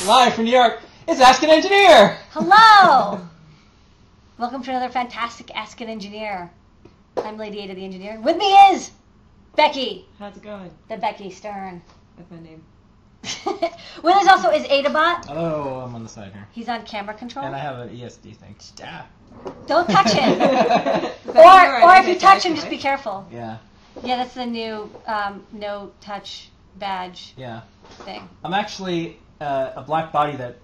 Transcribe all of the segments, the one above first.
Live from New York, it's Ask an Engineer! Hello! Welcome to another fantastic Ask an Engineer. I'm Lady Ada the Engineer. With me is Becky. How's it going? The Becky Stern. That's my name. With us also is Adabot. Hello, I'm on the side here. He's on camera control. And I have an ESD thing. Ah. Don't touch it! or if you touch him, just be careful. Yeah. Yeah, that's the new no touch badge thing. I'm actually a black body that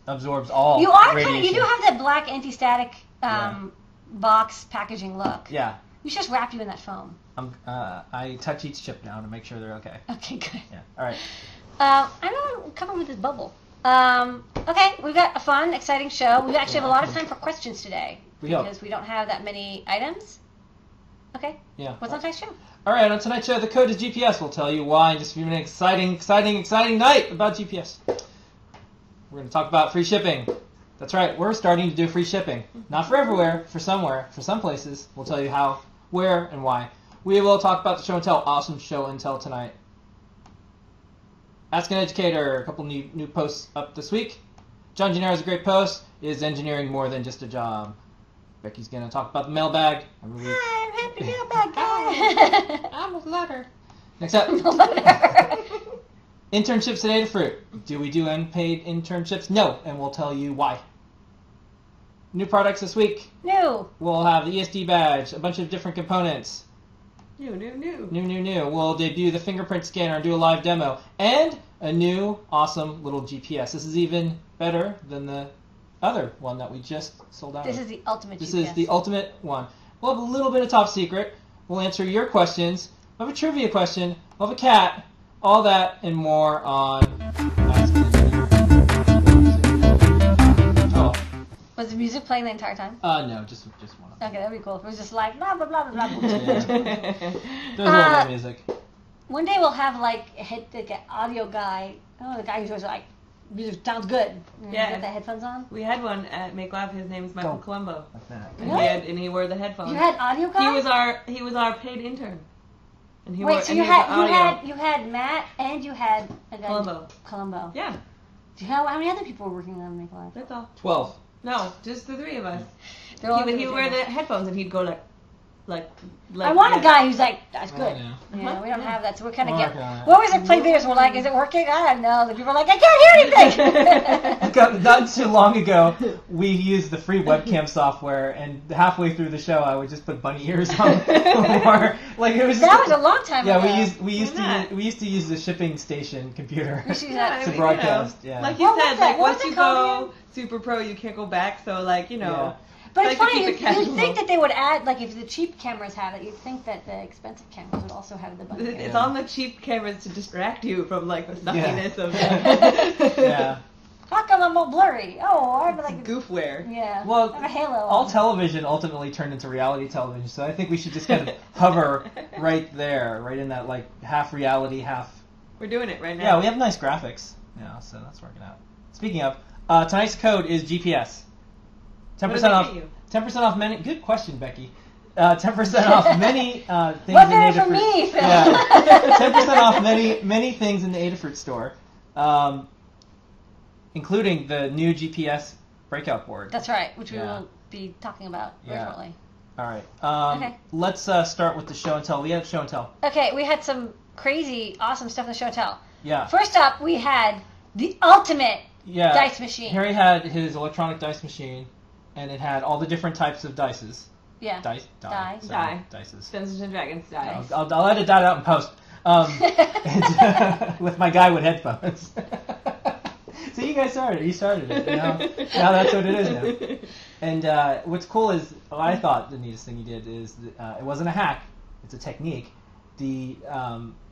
absorbs all You are radiation. you do have that black anti-static box packaging look. Yeah. We should just wrap you in that foam. I touch each chip now to make sure they're okay. Okay, good. Yeah. All right. I know I'm covered with this bubble. Okay, we've got a fun, exciting show. We actually have a lot of time for questions today because we don't have that many items. Okay. Yeah. What's on tonight's show? All right, on tonight's show, the code is GPS. We'll tell you why in just a few minutes. Exciting night about GPS. We're going to talk about free shipping. That's right, we're starting to do free shipping. Not for everywhere, for somewhere, for some places. We'll tell you how, where, and why. We will talk about the show and tell. Awesome show and tell tonight. Ask an Educator, a couple new posts up this week. John Gennaro's a great post. Is engineering more than just a job? Becky's going to talk about the mailbag. Hi, I'm happy mailbag guy. I'm a letter. Next up. Internships at Adafruit. Do we do unpaid internships? No, and we'll tell you why. New products this week. New. We'll have the ESD badge, a bunch of different components. New. We'll debut the fingerprint scanner and do a live demo. And a new, awesome little GPS. This is even better than the other one that we just sold out. This is the ultimate This GPS. is the ultimate one. We'll have a little bit of top secret. We'll answer your questions. We'll have a trivia question. We'll have a cat. All that and more on Ask an Engineer. Oh. Was the music playing the entire time? No, just one of them. Okay, that'd be cool. If it was just like blah blah blah blah blah. Yeah. There's a little bit of music. One day we'll have like an audio guy. Oh, the guy who's always like, music sounds good. Yeah. Got the headphones on. We had one at Make Lab. His name is Michael Colombo. Like that. Really? And he wore the headphones. You had audio guy. He was our paid intern. And he Wait, so you had Matt and you had a guy Colombo. Yeah. Do you know how many other people were working on Make Live? That's all. 12. No, just the three of us. They're all He would wear the headphones and he'd go like. I want a guy who's like, that's good. I know. Yeah, we don't have that, so we're kind of We're getting. working on it. We always like play videos. And we're like, is it working? I don't know. The people are like, I can't hear anything. Not too long ago, we used the free webcam software, and halfway through the show, I would just put bunny ears on. Like it was. That was a long time ago. Yeah, we used to use the shipping station computer We should use that. to broadcast. Yeah. Like you said, like once you go Super Pro, you can't go back. So like Yeah. But like it's to funny, keep it casual. you'd think that they would add, like if the cheap cameras have it, you'd think that the expensive cameras would also have the bunny ears. It's on the cheap cameras to distract you from like the suckiness of Yeah. How come I'm all blurry? Oh, I have like goofware. Yeah. Well, I have a halo all on. television ultimately turned into reality television, so I think we should just kind of hover right there, right in that like half reality, half. We're doing it right now. Yeah, we have nice graphics. Yeah, so that's working out. Speaking of, tonight's code is GPS. 10% off. 10% off many. Good question, Becky. 10% off many things What's in in it the for me, Phil? Yeah. 10% off many things in the Adafruit store, including the new GPS breakout board. That's right, which we will be talking about very shortly. All right. Okay. Let's start with the show and tell. We have show and tell. Okay, we had some crazy, awesome stuff in the show and tell. Yeah. First up, we had the ultimate dice machine. Harry had his electronic dice machine, and it had all the different types of dices. Yeah. Dices. Dungeons and Dragons die. I'll edit that out in post. With my guy with headphones. So you guys started it. You started it. You know? Now that's what it is now. And what's cool is, what I thought the neatest thing you did is, it wasn't a hack. It's a technique. The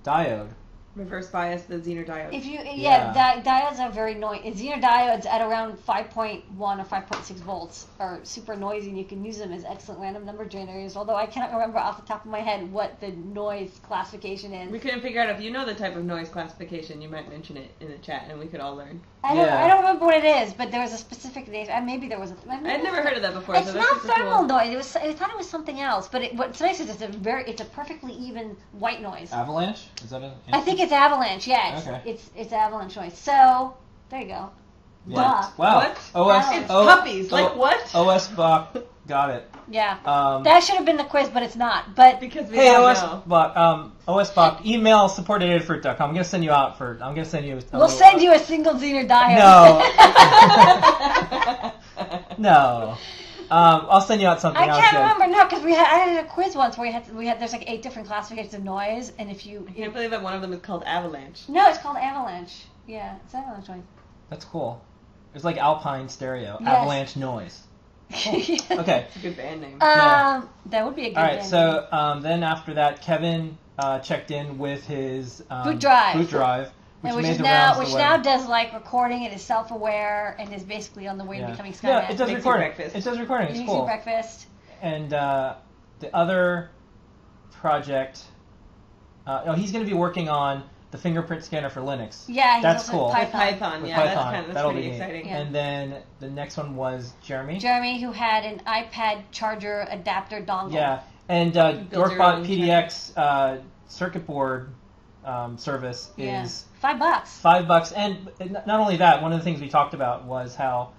diode. Reverse bias the Zener diode. If you diodes are very noisy. Zener diodes at around 5.1 or 5.6 volts are super noisy, and you can use them as excellent random number generators. Although I cannot remember off the top of my head what the noise classification is. We couldn't figure out if you know the type of noise classification. You might mention it in the chat, and we could all learn. I don't remember what it is, but there was a specific name. Maybe there was a. I'd never heard of that before. It's so that's not super thermal cool. noise. I thought it was something else. But what's nice is it's a perfectly even white noise. Avalanche? Is that it? I think it's avalanche. Yeah, Okay. it's avalanche noise. So There you go. Yeah. Duh. Wow. What? OS. It's puppies. Like what? OS Bach. Got it. Yeah. That should have been the quiz, but it's not. But because we hey, don't OS know. Bach. OS Bach. Email support@adafruit.com. I'm gonna send you out for. I'm gonna send you. We'll send you a single Zener diode. No. No. I'll send you out something I else. can't good. remember. No, because I did a quiz once where we had there's like 8 different classifications of noise, and if you I can't believe that one of them is called avalanche. no, it's called avalanche. Yeah, it's avalanche noise. That's cool. It's like Alpine stereo. Yes. Avalanche noise. Yeah. Okay. It's a good band name. Yeah. That would be a good All right. band So then after that, Kevin checked in with his Boot drive. Boot drive, which name. made Which the rounds which the now web. does like recording and is self-aware and is basically on the way to becoming Skynet. Yeah, it does Makes you recording. breakfast. It does recording. It's Makes you cool. breakfast. And the other project, he's going to be working on the fingerprint scanner for Linux. Yeah, he's That's also cool. Python. With Python, With yeah, Python. that's That'll pretty be neat. exciting. Yeah. And then the next one was Jeremy. Jeremy, who had an iPad charger adapter dongle. Yeah, and build your Dorkbot own PDX circuit board service Yeah. is $5. $5. And not only that, one of the things we talked about was how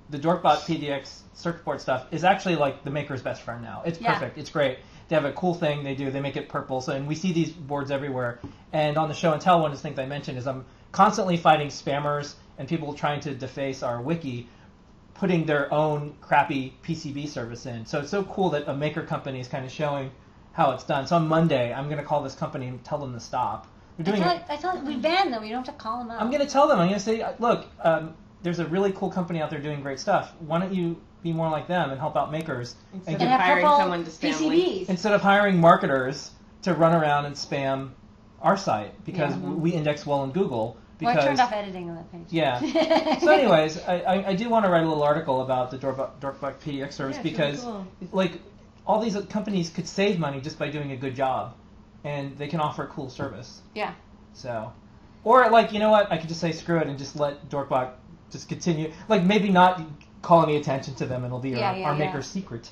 the Dorkbot PDX circuit board stuff is actually like the maker's best friend now. It's Yeah. perfect. It's great. They have a cool thing they do. They make it purple. So, and we see these boards everywhere. And on the show and tell, one of the things I mentioned is I'm constantly fighting spammers and people trying to deface our wiki, putting their own crappy PCB service in. So it's so cool that a maker company is kind of showing how it's done. So on Monday, I'm going to call this company and tell them to stop. We're doing it. I thought we banned them. You don't have to call them out. I'm going to tell them. I'm going to say, look, there's a really cool company out there doing great stuff. Why don't you be more like them and help out makers Instead and of have hiring purple someone to spam PCBs. links. instead of hiring marketers to run around and spam our site because Yeah. we index well in Google. Well, I Because turned off editing on that page. yeah. So, anyways, I do want to write a little article about the Dorkbot PDX service Yeah, it's because, really cool. like, all these companies could save money just by doing a good job, and they can offer a cool service. Yeah. So, or like, you know what? I could just say screw it and just let Dorkbot just continue. Like, maybe not call any attention to them, and it'll be our maker's secret.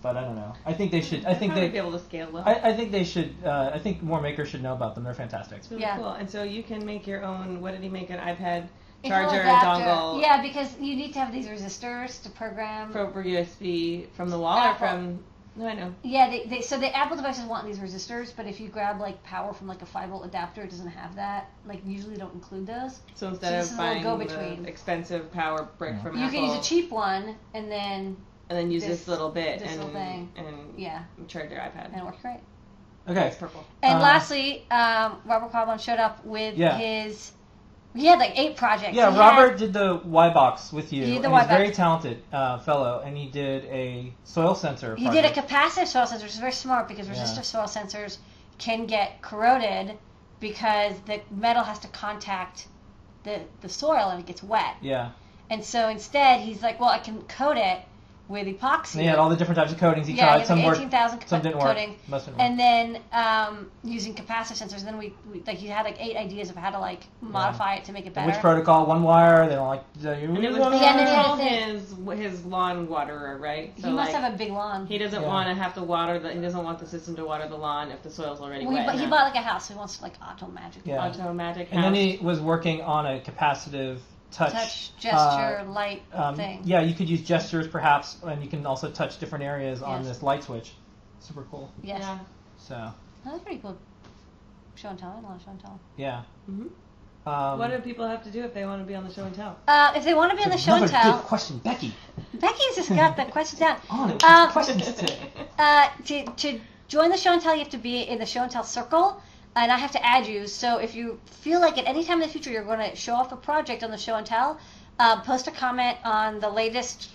But I don't know. I think they should. I think Probably they. be able to scale them. I think they should. I think more makers should know about them. They're fantastic. It's really Yeah. cool. And so you can make your own. What did he make? An iPad It's charger, an adapter. dongle. Yeah, because you need to have these resistors to program. For USB from the wall or Apple. from. No, I know. Yeah, so the Apple devices want these resistors, but if you grab like power from like a 5-volt adapter, it doesn't have that. Like usually don't include those. So So instead this of is a little buying go-between. the expensive power brick Yeah. from You Apple, can use a cheap one and then and then use this- this little bit this and little thing. and yeah, charge your iPad. and it works great. Okay. It's purple. And lastly, Robert Coblin showed up with his. He had like 8 projects. Yeah, He Robert had- did the Y box with you. He did the and Y he's a very box. talented fellow, and he did a soil sensor. He did a project. capacitive soil sensor, which is very smart because Yeah. resistive soil sensors can get corroded because the metal has to contact the soil and it gets wet. Yeah. And so instead, he's like, well, I can coat it with epoxy. And he had all the different types of coatings he Yeah, tried. he had Some like worked, 18,000 some didn't work. coating. Most didn't work. And then using capacitive sensors, then we like he had like 8 ideas of how to like modify it to make it better. Which protocol? One wire. They don't like. And it was one Yeah, and then he had all a his lawn waterer, right? He must have a big lawn. He doesn't Yeah. want to have to water he doesn't want the system to water the lawn if the soil's already Well, wet. he enough. bought like a house, so he wants to like auto magic. Yeah. Auto magic And then house. he was working on a capacitive touch gesture light thing. Yeah, you could use gestures perhaps, and you can also touch different areas on Yes. this light switch. Super cool. Yes. Yeah. So, That's pretty cool. Show and tell. I love show and tell. yeah. Mhm. What do people have to do if they want to be on the show and tell? If they want to be on the show and Another tell, good question, Becky. Becky's just got the question down. On it with the questions today. To join the show and tell, you have to be in the show and tell circle, and I have to add you. So if you feel like at any time in the future you're going to show off a project on the show and tell, post a comment on the latest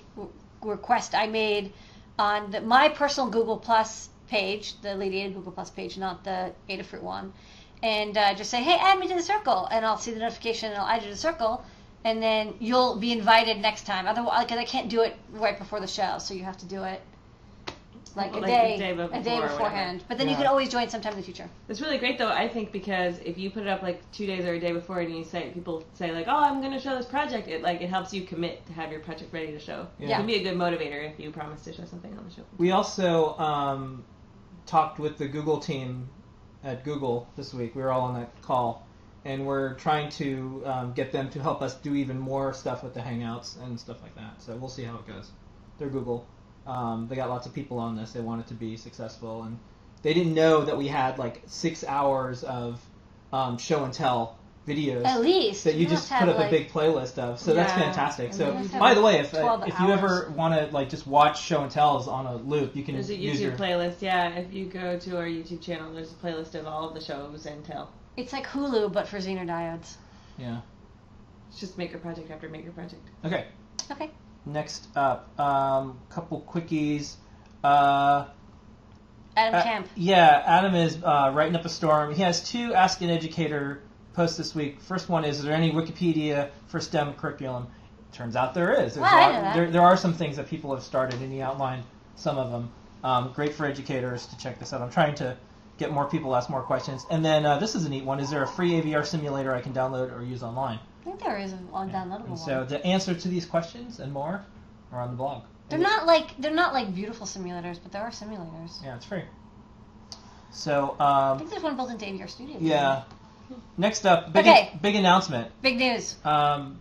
request I made on my personal Google Plus page, the Lady Ada Google Plus page, not the Adafruit one, and just say, hey, add me to the circle, and I'll see the notification and I'll add you to the circle, and then you'll be invited next time. Otherwise, because I can't do it right before the show, so you have to do it like a day beforehand. But then you can always join sometime in the future. It's really great though, I think, because if you put it up like 2 days or a day before and you say people say like, oh, I'm going to show this project, it helps you commit to have your project ready to show. Yeah. It can be a good motivator if you promise to show something on the show. We also talked with the Google team at Google this week. We were all on that call, and we're trying to get them to help us do even more stuff with the Hangouts and stuff like that. So we'll see how it goes. They're Google. They got lots of people on this. They want it to be successful, and they didn't know that we had like 6 hours of show and tell videos. At least that you just put up a big playlist of. So that's fantastic. So by the way, if you ever want to like just watch show and tells on a loop, you can There's a use YouTube playlist. Yeah, if you go to our YouTube channel, there's a playlist of all of the shows and tell. It's like Hulu, but for Zener diodes. Yeah. It's just maker project after maker project. Okay. Okay. Next up, couple quickies. Adam Camp. Yeah, Adam is writing up a storm. He has 2 Ask an Educator posts this week. First one is there any Wikipedia for STEM curriculum? Turns out there is. There are some things that people have started, and he outlined some of them. Great for educators to check this out. I'm trying to get more people to ask more questions. And then this is a neat one. Is there a free AVR simulator I can download or use online? I think there is a downloadable one. So the answer to these questions and more are on the blog. They're not like beautiful simulators, but there are simulators. Yeah, it's free. So I think there's one built into AVR Studio. Yeah. Next up, big announcement. Big news.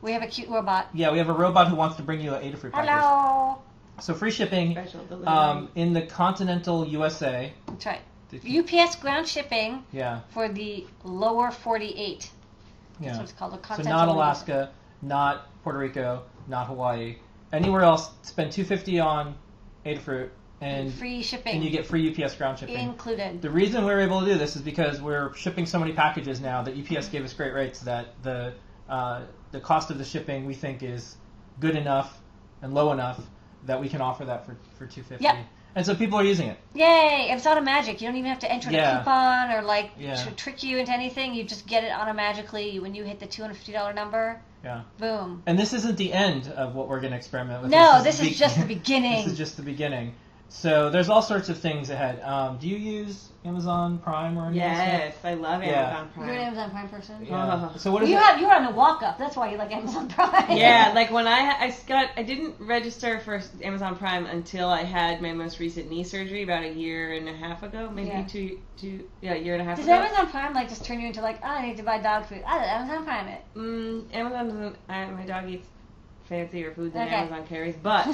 We have a cute robot. Yeah, we have a robot who wants to bring you an Adafruit package. Hello. So free shipping in the continental USA. That's right. UPS ground shipping. Yeah. For the lower 48. Yeah. That's what it's called. So not Alaska, not Puerto Rico, not Hawaii. Anywhere else, spend $250 on Adafruit and free shipping. And you get free UPS ground shipping included. The reason we were able to do this is because we're shipping so many packages now that UPS gave us great rates that the cost of the shipping we think is good enough and low enough that we can offer that for $250. Yep. And so people are using it. Yay! It's automagic. You don't even have to enter a coupon or trick you into anything. You just get it automatically when you hit the $250 number. Yeah. Boom. And this isn't the end of what we're going to experiment with. No, this is just the beginning. This is just the beginning. So there's all sorts of things ahead. Do you use Amazon Prime or anything? Yes, I love Amazon Prime. You're an Amazon Prime person? Yeah. So what is you were on the walk-up. That's why you like Amazon Prime. Yeah, like when I didn't register for Amazon Prime until I had my most recent knee surgery about a year and a half ago, maybe a year and a half ago. Does Amazon Prime just turn you into I need to buy dog food? Amazon Prime it. Amazon doesn't. My dog eats fancier food than Amazon carries, but.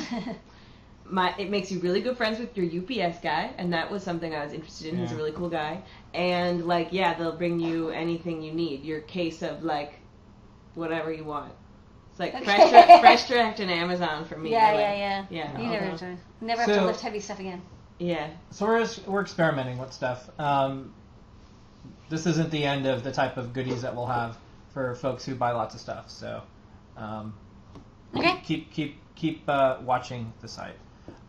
It makes you really good friends with your UPS guy, and that was something I was interested in. Yeah. He's a really cool guy. And, they'll bring you anything you need. Your case of, whatever you want. It's like Fresh Direct and Amazon for me. Yeah. You never have to lift heavy stuff again. Yeah. So we're experimenting with stuff. This isn't the end of the type of goodies that we'll have for folks who buy lots of stuff. So keep watching the site.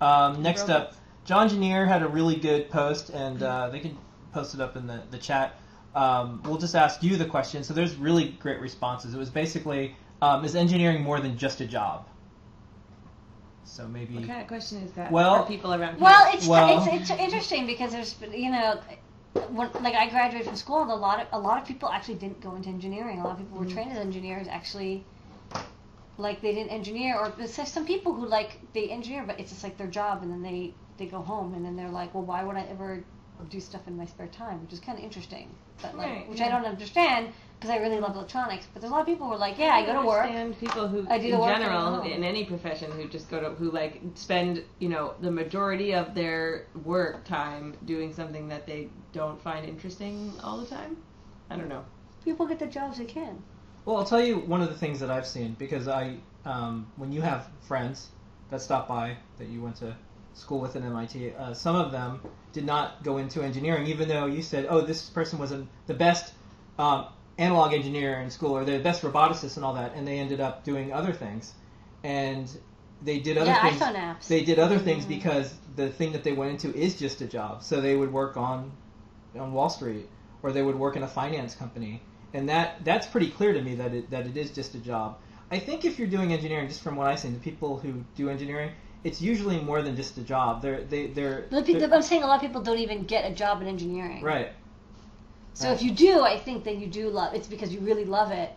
Next up, John Engineer had a really good post, and they can post it up in the chat. We'll just ask you the question. So there's really great responses. It was basically, is engineering more than just a job? So maybe. What kind of question is that? Well, for people around here? Well, it's interesting because there's when I graduated from school, a lot of people actually didn't go into engineering. A lot of people were trained as engineers actually. They didn't engineer, or there's some people who they engineer, but it's just their job, and then they go home, and then they're like, well, why would I ever do stuff in my spare time? Which is kind of interesting, but which I don't understand because I really love electronics. But there's a lot of people who are like, I go to work. I understand people who, in general, in any profession, who just who spend the majority of their work time doing something that they don't find interesting all the time. I don't know. People get the jobs they can. Well, I'll tell you one of the things that I've seen, because when you have friends that stop by that you went to school with at MIT, some of them did not go into engineering, even though you said, oh, this person was the best analog engineer in school, or the best roboticist and all that, and they ended up doing other things. And they did other things. iPhone apps. They did other things because the thing that they went into is just a job. So they would work on Wall Street, or they would work in a finance company. And that's pretty clear to me that it is just a job. I think if you're doing engineering, just from what I've seen, the people who do engineering, it's usually more than just a job. I'm saying a lot of people don't even get a job in engineering. Right. So if you do, I think that you do love it's because you really love it.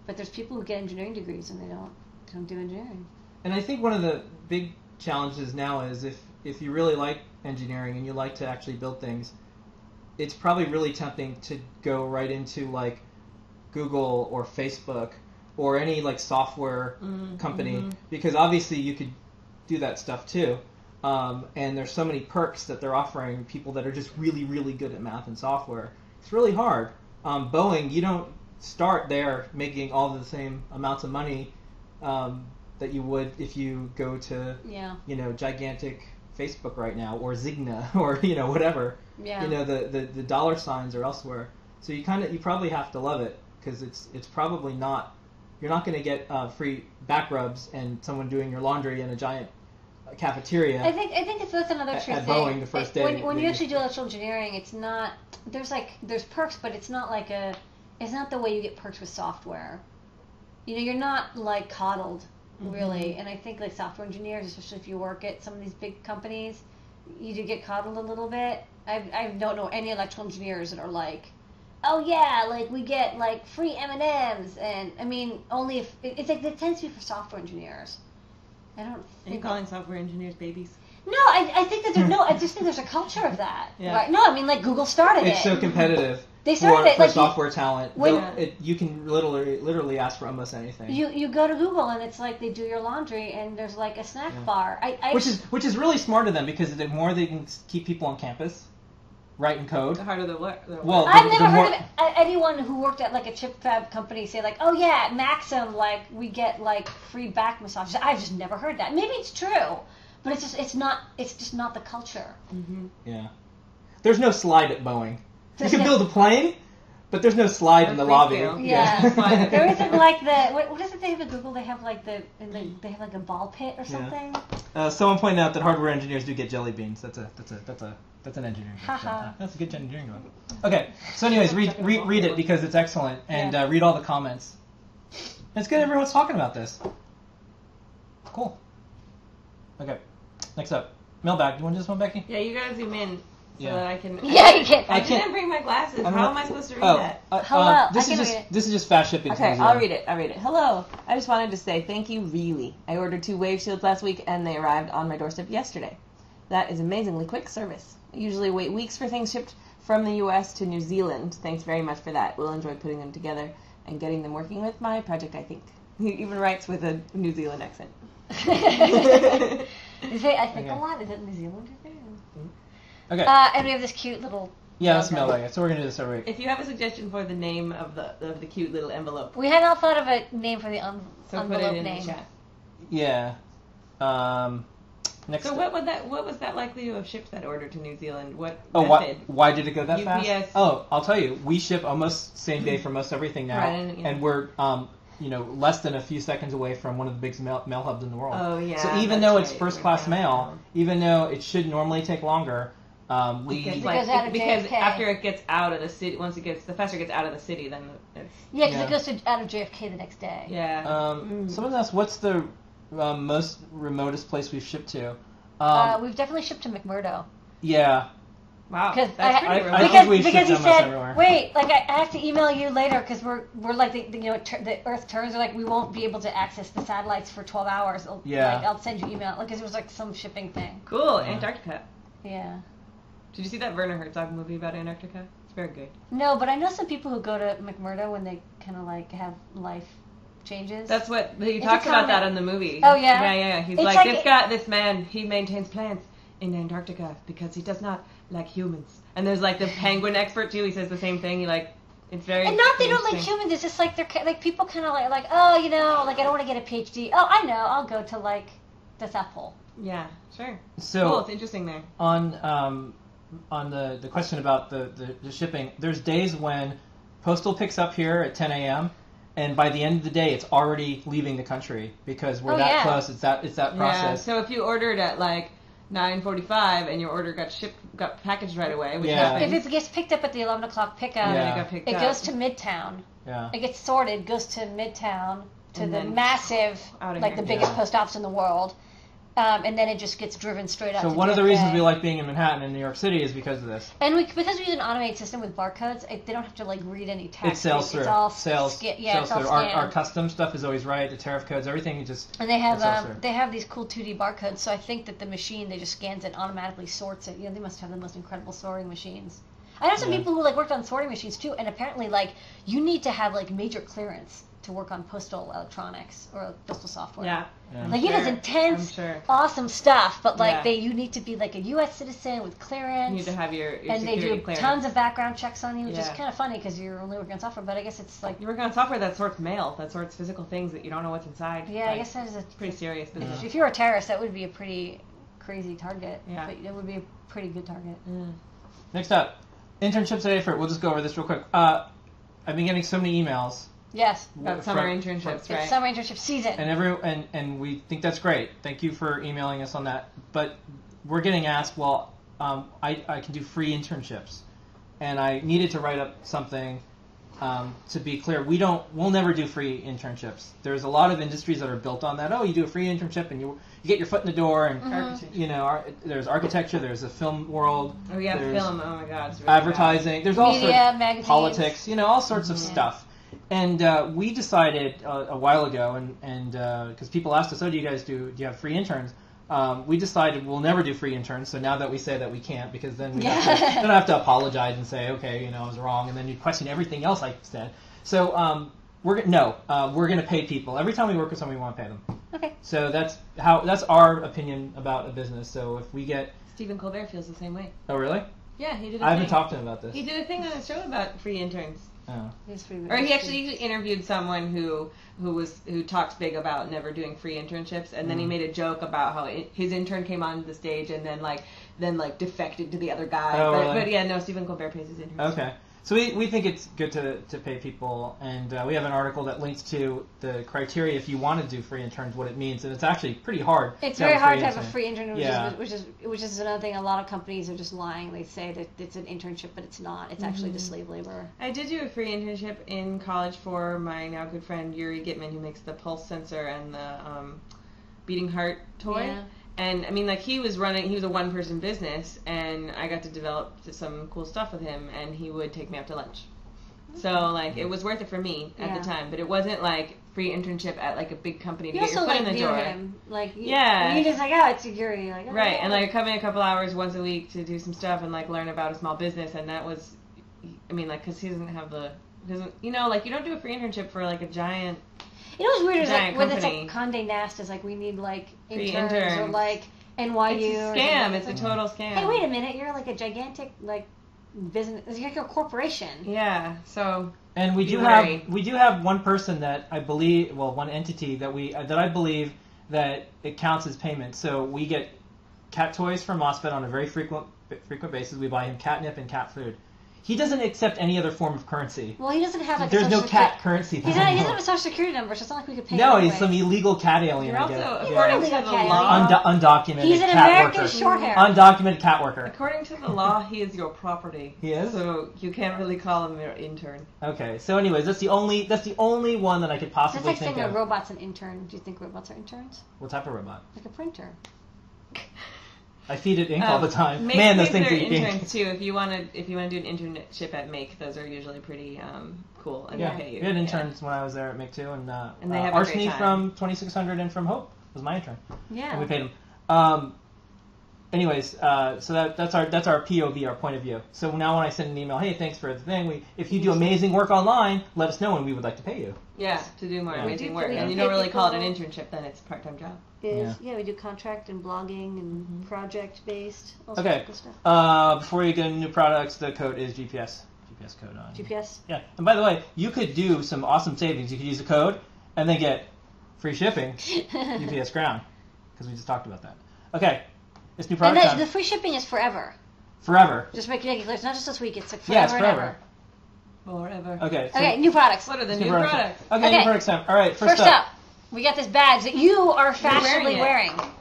But there's people who get engineering degrees and they don't do engineering. And I think one of the big challenges now is if you really like engineering and you like to actually build things, it's probably really tempting to go right into Google or Facebook or any like software company, because obviously you could do that stuff too. And there's so many perks that they're offering people that are just really, really good at math and software. It's really hard. Boeing, you don't start there making all the same amounts of money that you would if you go to, gigantic Facebook right now, or Zigna, or whatever. Yeah. The dollar signs are elsewhere. So you probably have to love it, because it's probably not, you're not going to get free back rubs and someone doing your laundry in a giant cafeteria. I think that's another true at thing. Boeing the first day. When you actually do electrical engineering, it's not, there's perks, but it's not like it's not the way you get perks with software. You're not like coddled, really. And I think like software engineers, especially if you work at some of these big companies, you do get coddled a little bit. I don't know any electrical engineers that are like, oh yeah, like we get like free M&Ms, and I mean only if it's like it tends to be for software engineers. I don't. Are you calling software engineers babies? No, I think that I just think there's a culture of that. Yeah. Right? No, I mean like Google started it. It's so competitive. They started it for like software talent. when- You can literally ask for almost anything. You go to Google and it's like they do your laundry and there's like a snack bar. Which is really smart of them, because the more they can keep people on campus writing code. The harder the work. Well, I've never heard of anyone who worked at like a chip fab company say like, oh yeah, at Maxim like we get like free back massages. I've just never heard that. Maybe it's true, but it's just not the culture. Mm-hmm. Yeah. There's no slide at Boeing. You can build a plane, but there's no slide in the lobby. Yeah. There isn't like what is it they have at Google? They have like they have like a ball pit or something. Someone pointed out that hardware engineers do get jelly beans. That's an engineering thing. That's a good engineering one. Okay. So anyways, read it because it's excellent, and read all the comments. It's good everyone's talking about this. Cool. Okay. Next up, mailbag. Do you want to do this one, Becky? Yeah, you gotta zoom in. So that I can. Yeah, you can. I didn't bring my glasses. How am I supposed to read that? Hello. This is just fast shipping. Okay, I'll read it. Hello. I just wanted to say thank you, really. I ordered 2 wave shields last week, and they arrived on my doorstep yesterday. That is amazingly quick service. I usually wait weeks for things shipped from the U.S. to New Zealand. Thanks very much for that. We'll enjoy putting them together and getting them working with my project, I think. He even writes with a New Zealand accent. I think a lot. Is it New Zealand? Okay. And we have this cute little. Yeah, that's mailbag. So we're gonna do this every week. If you have a suggestion for the name of the cute little envelope, We had not thought of a name for the so envelope put it in name. the chat. Yeah. Next. So what was that likely to have shipped that order to New Zealand? What Oh, method? why did it go that UPS. fast? Oh, I'll tell you. We ship almost same day for most everything now, Right, and we're less than a few seconds away from one of the biggest mail hubs in the world. Oh yeah. So even that's though it's right. first class We're mail, downtown. even though it should normally take longer, we Because, Because out of because JFK. after it gets out of the city, the faster it gets out of the city, then it's Yeah, because Yeah. it goes to out of JFK the next day. yeah. Someone asked, what's the most remotest place we've shipped to? We've definitely shipped to McMurdo. Yeah. Wow, Because that's I pretty think remote. we've because he shipped almost said, everywhere. wait, like I have to email you later because we're like the Earth turns. Are like we won't be able to access the satellites for 12 hours. Yeah. Like, I'll send you email because it was like some shipping thing. Cool, Antarctica. Yeah. Did you see that Werner Herzog movie about Antarctica? It's very good. No, but I know some people who go to McMurdo when they kind of like have life changes. That's what he It's talks a about comic. that in the movie. Oh, yeah? Yeah. He's It's like, like this man, he maintains plants in Antarctica because he does not like humans. And there's like the penguin expert too. He says the same thing. It's very. And not they don't like interesting. humans. It's just like they're like people kind of like oh like I don't want to get a PhD. Oh I know I'll go to like the South Pole. Yeah, sure. So Cool, it's interesting there. on the question about the shipping, there's days when postal picks up here at 10 a.m. and by the end of the day it's already leaving the country because we're that close. It's that Yeah. process. So if you ordered at like 9:45 and your order got packaged right away, which happens. If it gets picked up at the 11 o'clock pickup, and then it got picked it up. goes to Midtown. Yeah. It gets sorted, goes to Midtown to And the then massive, out of like here. the biggest Yeah. post office in the world, and then it just gets driven straight up. So to one of the JFK. reasons we like being in Manhattan and New York City is because of this. And because we use an automated system with barcodes, they don't have to like read any text. It sells through. It's all Sells it's through. all Our scanned. custom stuff is always right. The tariff codes, everything just. And they it sells have through. they have these cool 2D barcodes, so I think that the machine they just scans it, automatically sorts it. They must have the most incredible sorting machines. I know some Yeah. people who like worked on sorting machines too, and apparently like you need to have like major clearance to work on postal electronics or postal software. Yeah. Yeah. Like it is I'm intense, sure. awesome stuff, but like Yeah. you need to be like a U.S. citizen with clearance. You need to have your and they security do clearance. tons of background checks on you, which is Yeah. kind of funny because you're only working on software. But I guess it's like, You work on software that sorts mail, that sorts physical things that you don't know what's inside. yeah, I Like, guess that is a it's pretty serious business. If you're a terrorist, that would be a pretty crazy target. Yeah. But that would be a pretty good target. Next up, internships at Adafruit. We'll just go over this real quick. I've been getting so many emails. Yes. About summer internships, right? It's summer internship season. And we think that's great. Thank you for emailing us on that. But we're getting asked, well, I can do free internships, and I needed to write up something to be clear. We'll never do free internships. There's a lot of industries that are built on that. Oh, you do a free internship and you get your foot in the door, and there's architecture, there's the film world. Oh yeah, there's film. Oh my God. It's really advertising. There's all Media, sorts magazines. politics. All sorts of stuff. And we decided a while ago, and because people asked us, oh, do you have free interns? We decided we'll never do free interns. So now that we say that we can't, because then we have to apologize and say, okay, I was wrong, and then you question everything else I said. So we're going to pay people every time we work with someone. We want to pay them. Okay. So that's our opinion about a business. So if we get Stephen Colbert feels the same way. oh really? Yeah, he did. I haven't talked to him about this. He did a thing on his show about free interns. Oh. Or he actually interviewed someone who talked big about never doing free internships, and then he made a joke about how his intern came on the stage and then defected to the other guy. Oh, really? But yeah, no, Stephen Colbert pays his interns. Okay. So we think it's good to pay people, and we have an article that links to the criteria if you want to do free interns, what it means, and it's actually pretty hard. It's very hard to have a intern. free intern, Yeah. which is another thing. A lot of companies are just lying. They say that it's an internship, but it's not. It's actually just slave labor. I did do a free internship in college for my now good friend Yuri Gitman, who makes the pulse sensor and the beating heart toy. Yeah. And I mean, like he was a one-person business, and I got to develop some cool stuff with him, and he would take me out to lunch. So like it was worth it for me at the time, but it wasn't like free internship at like a big company to You get your also foot in like the knew door. him, like Yeah. You just like it's security, like Right, and like come in a couple hours once a week to do some stuff and like learn about a small business, and that was, I mean, like because he doesn't have like you don't do a free internship for like a giant. You know what's weird is like giant when it's company. like Condé Nast is like we need like Free interns or interns. like NYU. It's a or scam. something. It's a total scam. Hey, wait a minute! You're like a gigantic like business. You're like a corporation. Yeah. So. And we Be do wary. have one person that I believe, one entity that I believe that it counts as payment. So we get cat toys from MOSFET on a very frequent basis. We buy him catnip and cat food. He doesn't accept any other form of currency. Well, he doesn't have like There's a no social cat secu- currency. He doesn't have a social security number, so it's not like we could pay No, him he's anyway. some illegal cat alien. You're I also guess. He's not according illegal to the cat law. Undocumented He's an cat American worker. short hair. Undocumented cat worker. According to the law, he is your property. He is? So you can't really call him your intern. Okay, so anyways, that's the only one that I could That's possibly like think saying a of. robot's an intern. Do you think robots are interns? What type of robot? Like a printer. I feed it ink all the time. Make Man, those things things are eat ink. interns too. If you want to do an internship at Make, those are usually pretty cool, and Yeah, they pay you. we had interns when I was there at Make too, and they have a great Arseny time. from 2600 and from Hope was my intern, Yeah. and we paid him. Anyways, so that's our POV, our point of view. So now when I send an email, hey, thanks for the thing. If you do amazing work online, let us know and we would like to pay you. Yeah, to do more Yeah. amazing We work, do and you pay don't really call it an people. internship. Then it's a part-time job. Yeah, we do contract and blogging and project based. All sorts Okay. of cool stuff. Before we get into new products, the code is GPS. GPS code on. GPS. Yeah, and by the way, you could do some awesome savings. You could use the code and then get free shipping. UPS Ground, because we just talked about that. Okay, it's new And product time. the free shipping is forever. Forever. Just make it clear. It's not just this week. It's like forever Yeah, it's and forever. ever. Forever. Okay. So Okay, new products. What are the it's new products? Okay, Okay. new products time. All right, First up, we got this badge that you are fashionably wearing wearing.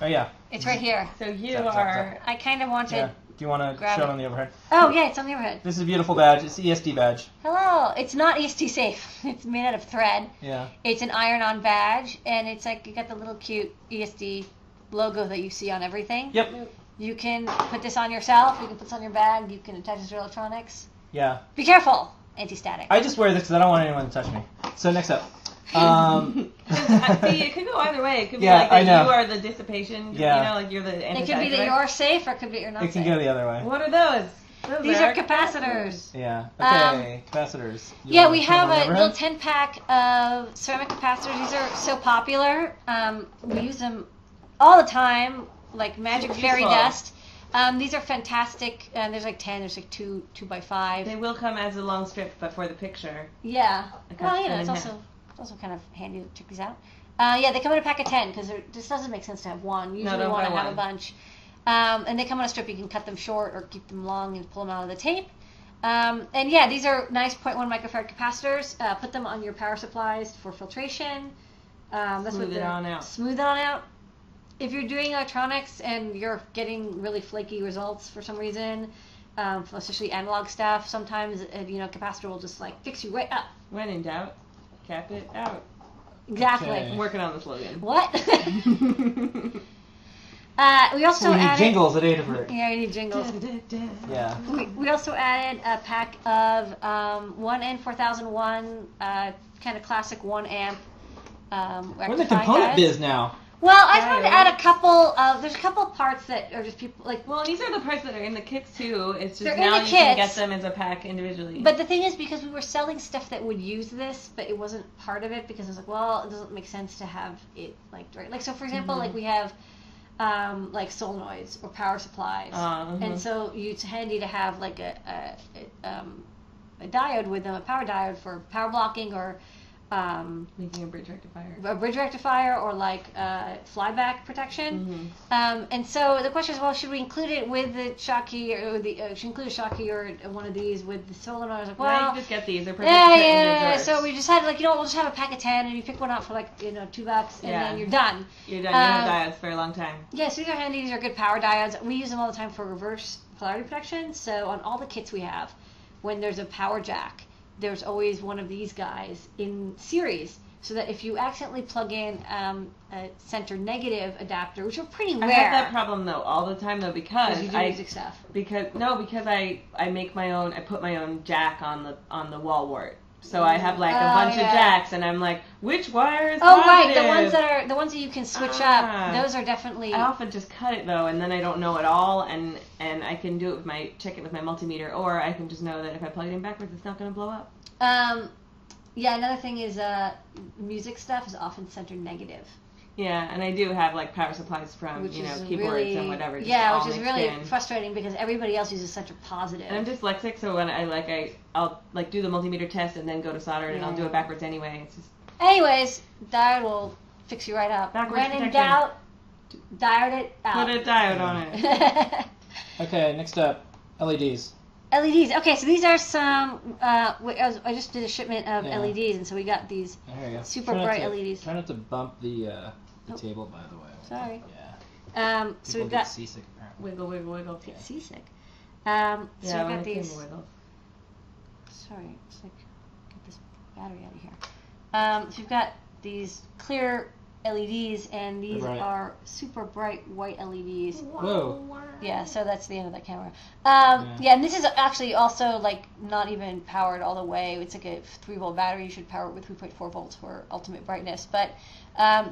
Oh yeah. It's right here. So you Zap, zap, are. I kind of wanted. Yeah. Do you want to Grab show it it. on the overhead? Oh yeah, it's on the overhead. This is a beautiful badge. It's the ESD badge. Hello. It's not EST safe. It's made out of thread. Yeah. It's an iron-on badge, and it's like you got the little cute ESD logo that you see on everything. Yep. You can put this on yourself. You can put this on your bag. You can attach it to your electronics. Yeah. Be careful. Anti-static. I just wear this because I don't want anyone to touch me. So next up. See, it could go either way. It could be Yeah, like I that know. you are the dissipation. Yeah. You know, like you're the It anti-static. could be that you're safe, or it could be that you're not It can safe. go the other way. What are those? These are capacitors. Yeah. Okay. Capacitors. Yeah, we have a little 10-pack of ceramic capacitors. These are so popular. We use them all the time, like magic fairy dust. These are fantastic. There's like 10. There's like 2x5. They will come as a long strip, but for the picture. Yeah. Well, you know, it's also kind of handy to check these out. Yeah, they come in a pack of 10 because this doesn't make sense to have one. You usually want to have a bunch. And they come on a strip. You can cut them short or keep them long and pull them out of the tape. And yeah, these are nice 0.1 microfarad capacitors. Put them on your power supplies for filtration. Smooth it on out. Smooth it on out. If you're doing electronics and you're getting really flaky results for some reason, especially analog stuff, sometimes capacitor will just like fix you right up. When in doubt, cap it out. Exactly. Okay. I'm working on the slogan. What? We also need added jingles at Adafruit. Yeah, we need jingles. Yeah. We also added a pack of 1N4001 kind of classic 1 amp. We're in the component biz now. Well, I just wanted to add a couple of. There's a couple of parts that are just people like. Well, these are the parts that are in the kits too. It's just They're now in the you can kits. get them as a pack individually. But the thing is, because we were selling stuff that would use this, but it wasn't part of it, because I was like, well, it doesn't make sense to have it like right. Like so, for example, like we have like solenoids or power supplies, and so it's handy to have like a diode with them, a power diode for power blocking or. Making a bridge rectifier. A bridge rectifier or like flyback protection. And so the question is, well, should we include it with the Shockey or should include a Shockey or one of these with the solenoid? I was like, well, you just get these. They're perfect. Yeah. So we decided, like, we'll just have a pack of 10 and you pick one up for like, $2 and then you're done. You're done. You have diodes for a long time. Yeah, so these are handy. These are good power diodes. We use them all the time for reverse polarity protection. So on all the kits we have, when there's a power jack, there's always one of these guys in series, so that if you accidentally plug in a center negative adapter, which are pretty rare. I have that problem though all the time though because you do music stuff. Because I make my own. I put my own jack on the wall wart. So I have like a bunch of jacks, and I'm like, which wire is positive? Right, the ones that you can switch up. Those are definitely. I often just cut it though, and then I don't know it all, and I can do it with check it with my multimeter, or I can just know that if I plug it in backwards, it's not going to blow up. Yeah, another thing is music stuff is often centered negative. Yeah, and I do have like power supplies from keyboards really, and whatever. Just which is really frustrating because everybody else uses center positive. And I'm dyslexic, so when I'll do the multimeter test and then go to solder, and I'll do it backwards anyway. It's just. Anyways, diode will fix you right up. Backwards when in doubt, diode it out. Put a diode on it. Okay, next up, LEDs. LEDs. Okay, so these are some. I just did a shipment of LEDs, and so we got these super bright LEDs. Try not to bump the table, by the way. Sorry. Yeah. So we've got seasick. Apparently. Wiggle, wiggle, wiggle. Get seasick. So we've got these. Sorry, just get this battery out of here. So we've got these clear LEDs, and these are super bright white LEDs. Whoa. Yeah, so that's the end of that camera. Yeah, and this is actually also like not even powered all the way. It's like a 3-volt battery. You should power it with 3.4 volts for ultimate brightness. But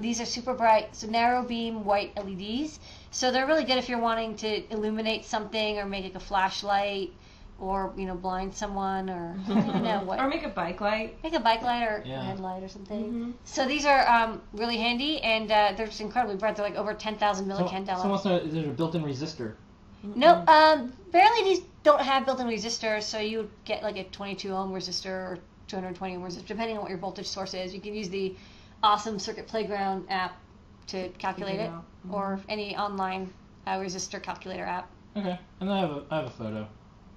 these are super bright, so narrow beam white LEDs. So they're really good if you're wanting to illuminate something or make like a flashlight. Or blind someone, or I don't even know what. Or make a bike light. Make a bike light or a headlight or something. So these are really handy, and they're just incredibly bright. They're like over 10,000 millicandela. Someone said there's a built-in resistor. No, barely these don't have built-in resistors, so you would get like a 22 ohm resistor or 220 ohm resistor, depending on what your voltage source is. You can use the awesome Circuit Playground app to calculate it, or any online resistor calculator app. Okay, and I have a photo.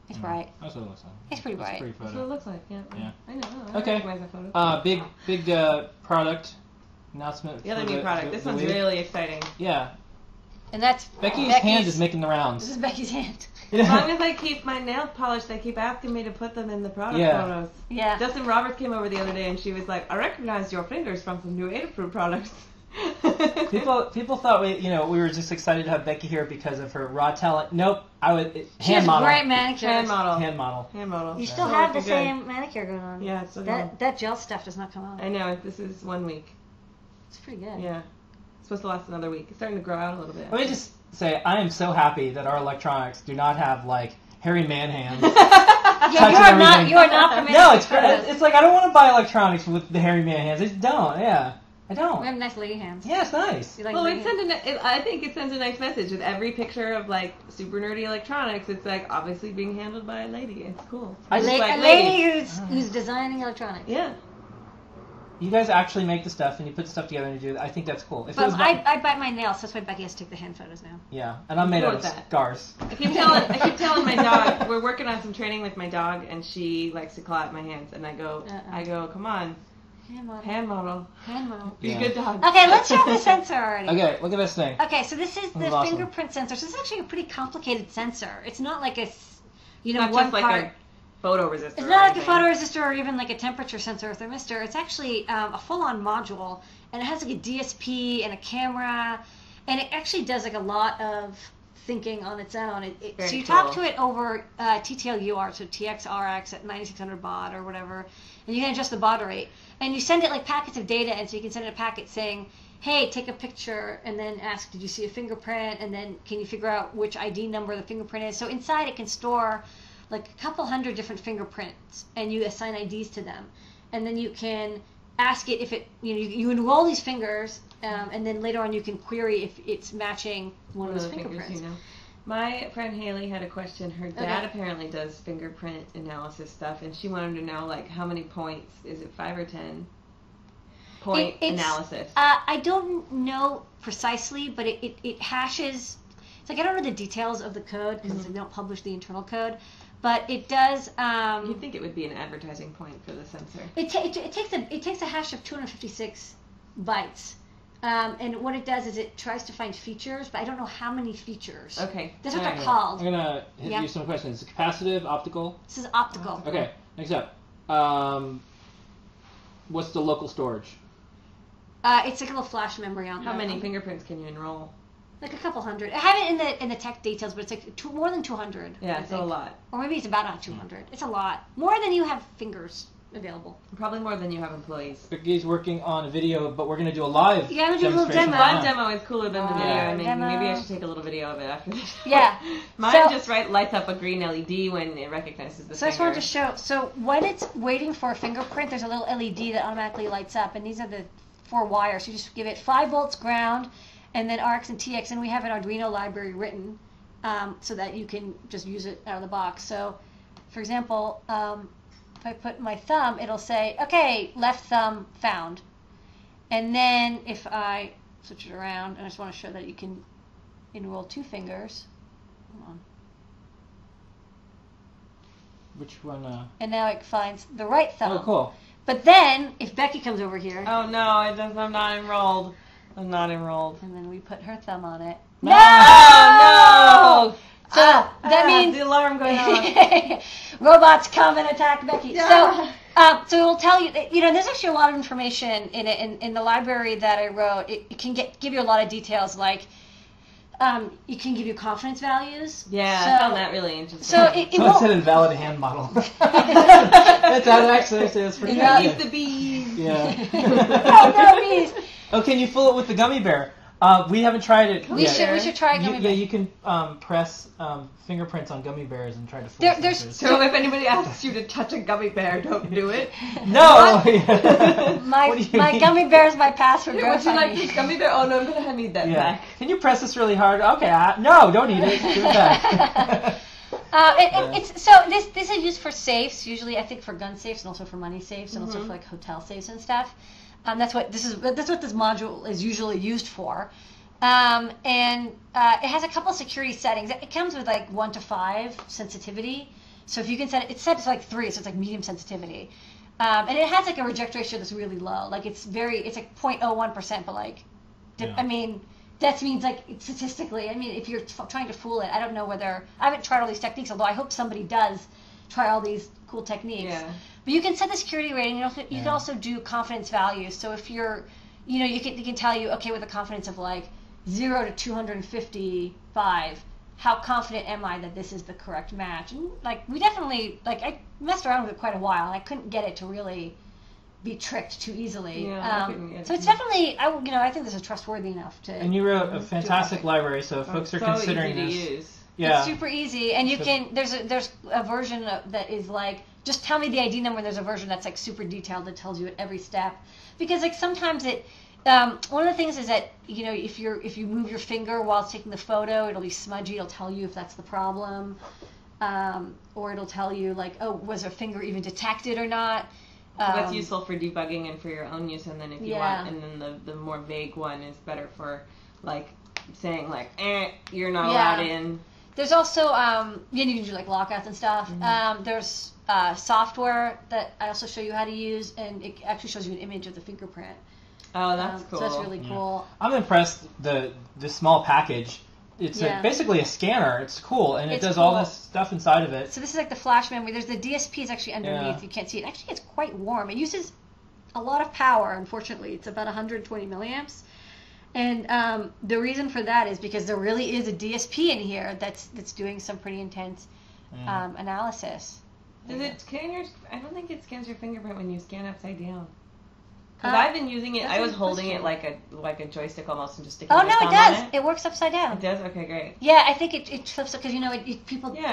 It's bright. That's what it looks like. It's pretty bright. That's what it looks like. Yeah. I know. Okay. I recognize that photo. Big product announcement. The other new product. This one's really exciting. Yeah. And that's Becky's Hand is making the rounds. This is Becky's Hand. As long as I keep my nails polished, they keep asking me to put them in the product photos. Yeah. Justin Roberts came over the other day, and she was like, "I recognized your fingers from some new Adafruit products." People thought we were just excited to have Becky here because of her raw talent. Nope, She has great manicure. Hand model. You still have the same manicure going on. Yeah, it's that gel stuff does not come out. I know. This is 1 week. It's pretty good. Yeah, it's supposed to last another week. It's starting to grow out a little bit. Let me just say, I am so happy that our electronics do not have like hairy man hands. Yeah, you are not permitted. No, it's like I don't want to buy electronics with the hairy man hands. I just don't. Yeah, I don't. We have nice lady hands. Yeah, it's nice. Like well, I think it sends a nice message with every picture of like super nerdy electronics. It's like obviously being handled by a lady. It's cool. A lady who's designing electronics. Yeah. You guys actually make the stuff and you put stuff together and you do. I think that's cool. But I bite my nails. That's why Becky has to take the hand photos now. Yeah, and I'm made out of scars. I keep telling my dog, we're working on some training with my dog, and she likes to claw at my hands, and I go, come on, hand model, be a good dog. Okay, let's show the sensor already. Okay, look at this thing. Okay, so this is the fingerprint sensor. So this is actually a pretty complicated sensor. It's not like a, not one just like part. A photoresistor. It's not like a photoresistor or even like a temperature sensor or thermistor. It's actually a full-on module, and it has like a DSP and a camera, and it actually does like a lot of thinking on its own. So you talk to it over TTL UART, so TXRX at 9600 baud or whatever, and you can adjust the baud rate. And you send it like packets of data, and so you can send it a packet saying, hey, take a picture, and then ask, did you see a fingerprint, and then can you figure out which ID number the fingerprint is. So inside it can store like a couple hundred different fingerprints, and you assign IDs to them, and then you can ask it if it, you enroll these fingers, and then later on you can query if it's matching one of those fingerprints. My friend Haley had a question. Her dad apparently does fingerprint analysis stuff, and she wanted to know like how many points, is it 5 or 10 point analysis? I don't know precisely, but it hashes. It's like I don't know the details of the code because they don't publish the internal code. But it does. You'd think it would be an advertising point for the sensor. It takes a hash of 256 bytes, and what it does is it tries to find features, but I don't know how many features. Okay, that's what they're called. I'm gonna hit you some questions. Capacitive, optical. This is optical. Okay, next up. What's the local storage? It's like a little flash memory on there. How many fingerprints can you enroll? Like a couple hundred. I have it in the tech details, but it's like more than 200. Yeah, it's a lot. Or maybe it's about 200. It's a lot. More than you have fingers available. Probably more than you have employees. Becky's working on a video, but we're going to do a live Yeah, I'm going to do a little demo. Live demo is cooler than the video. Maybe I should take a little video of it after this. Yeah. Mine just lights up a green LED when it recognizes the finger. So I just wanted to show. So when it's waiting for a fingerprint, there's a little LED that automatically lights up, and these are the 4 wires. You just give it 5 volts ground, and then RX and TX, and we have an Arduino library written so that you can just use it out of the box. So, for example, if I put my thumb, it'll say, okay, left thumb found. And then if I switch it around, and I just want to show that you can enroll 2 fingers. Hold on. Which one? And now it finds the right thumb. Oh, cool. But then, if Becky comes over here. Oh, no, I'm not enrolled. I'm not enrolled. And then we put her thumb on it. No! No! So that means the alarm going on. Robots come and attack Becky. Yeah. So it will tell you. There's actually a lot of information in it in the library that I wrote. It can give you a lot of details, like it can give you confidence values. Yeah, I found that really interesting. So it said invalid hand model. That's actually that's pretty good. Use the bees. Yeah. no bees. Oh, can you fool it with the gummy bear? We haven't tried it. We should try gummy bear. Yeah, you can press fingerprints on gummy bears and try to fool sensors. So if anybody asks you to touch a gummy bear, don't do it. No. my gummy bear is my password. Would you like this gummy bear? Oh no, I'm gonna need that back. Can you press this really hard? Okay. No, don't eat it. Give it back. This is used for safes. Usually, I think for gun safes and also for money safes and also for like hotel safes and stuff. That's what this module is usually used for, and it has a couple of security settings. It comes with like 1 to 5 sensitivity. So if you can set it, it's set to like 3, so it's like medium sensitivity, and it has like a reject ratio that's really low. Like it's like 0.01%, but like, I mean, that means like statistically. I mean, if you're trying to fool it, I don't know whether I haven't tried all these techniques. Although I hope somebody does try all these cool techniques. Yeah. But you can set the security rating. You can also do confidence values. So if you're, you can tell you, okay, with a confidence of like 0 to 255, how confident am I that this is the correct match? And like we definitely I messed around with it quite a while, and I couldn't get it to really be tricked too easily. Yeah, so it's definitely I think this is trustworthy enough to. And you wrote a fantastic library, so if folks are considering easy this. to use. Yeah. It's super easy, and you can. There's a version that is like, just tell me the ID number. There's a version that's like super detailed that tells you at every step, because like sometimes it. One of the things is that if you move your finger while it's taking the photo, it'll be smudgy. It'll tell you if that's the problem, or it'll tell you like, oh, was a finger even detected or not. That's useful for debugging and for your own use, and then if you want, and then the more vague one is better for like saying like, you're not allowed in. There's also you can do like lockouts and stuff. Mm-hmm. There's software that I also show you how to use, and it actually shows you an image of the fingerprint. Oh, that's cool. So that's really cool. I'm impressed. The small package. It's basically a scanner. It's cool, and it does all this stuff inside of it. So this is like the flash memory. There's the DSP is actually underneath. You can't see it. Actually, it's quite warm. It uses a lot of power. Unfortunately, it's about 120 milliamps. And the reason for that is because there really is a DSP in here that's doing some pretty intense analysis. Does it scan your? I don't think it scans your fingerprint when you scan upside down. Because I've been using it. I was holding it like a joystick almost and just sticking. Oh my no, thumb it does. on it. It works upside down. It does. Okay, great. Yeah, I think it flips because it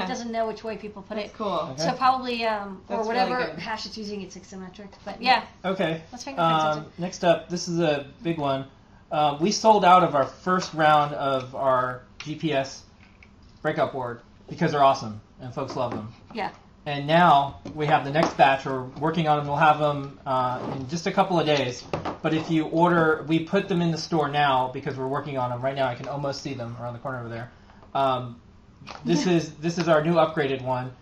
doesn't know which way people put That's it. cool. So probably or whatever really hash it's using, it's asymmetric. But yeah. Okay. Let's fingerprint next up, this is a big one. We sold out of our first round of our GPS breakout board because they're awesome and folks love them. Yeah. And now we have the next batch. We're working on them. We'll have them in just a couple of days. But if you order, we put them in the store now because we're working on them right now. I can almost see them around the corner over there. This is our new upgraded one,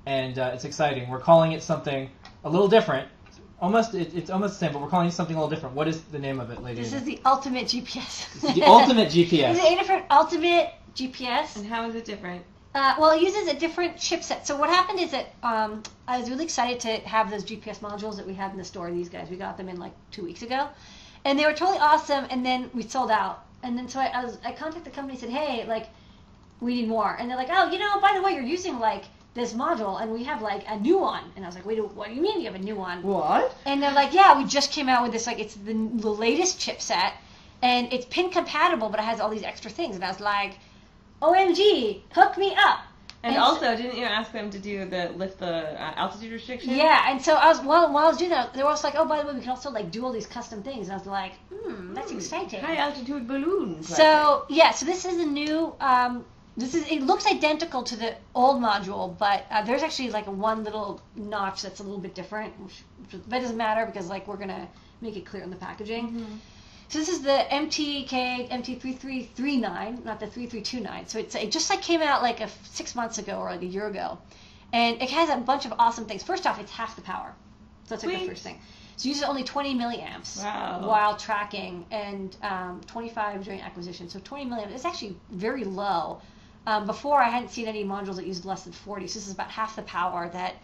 and it's exciting. We're calling it something a little different. It's almost the same, but we're calling it something a little different. What is the name of it, lady? This is the ultimate GPS. This is the ultimate GPS. This is a different ultimate GPS. And how is it different? Well, it uses a different chipset. So what happened is that I was really excited to have those GPS modules that we had in the store. These guys, we got them in like 2 weeks ago, and they were totally awesome. And then we sold out. And then so I contacted the company and said, hey, like, we need more. And they're like, oh, by the way, you're using like this module, and we have like a new one. And I was like, wait, what do you mean you have a new one? What? And they're like, yeah, we just came out with this, like, it's the latest chipset, and it's pin compatible, but it has all these extra things. And I was like, OMG, hook me up. And also, didn't you ask them to lift the altitude restriction? Yeah, and so while I was doing that, they were also like, oh, by the way, we can also like do all these custom things. And I was like, that's exciting. High altitude balloons. So so this is a new. It looks identical to the old module, but there's actually like one little notch that's a little bit different, but it doesn't matter because like we're gonna make it clear in the packaging. Mm-hmm. So this is the MT3339, not the 3329. So it just like came out like 6 months ago or like a year ago, and it has a bunch of awesome things. First off, it's half the power, so that's like the first thing. So it uses only 20 milliamps while tracking, and 25 during acquisition. So 20 milliamps is actually very low. Before I hadn't seen any modules that used less than 40. So this is about half the power that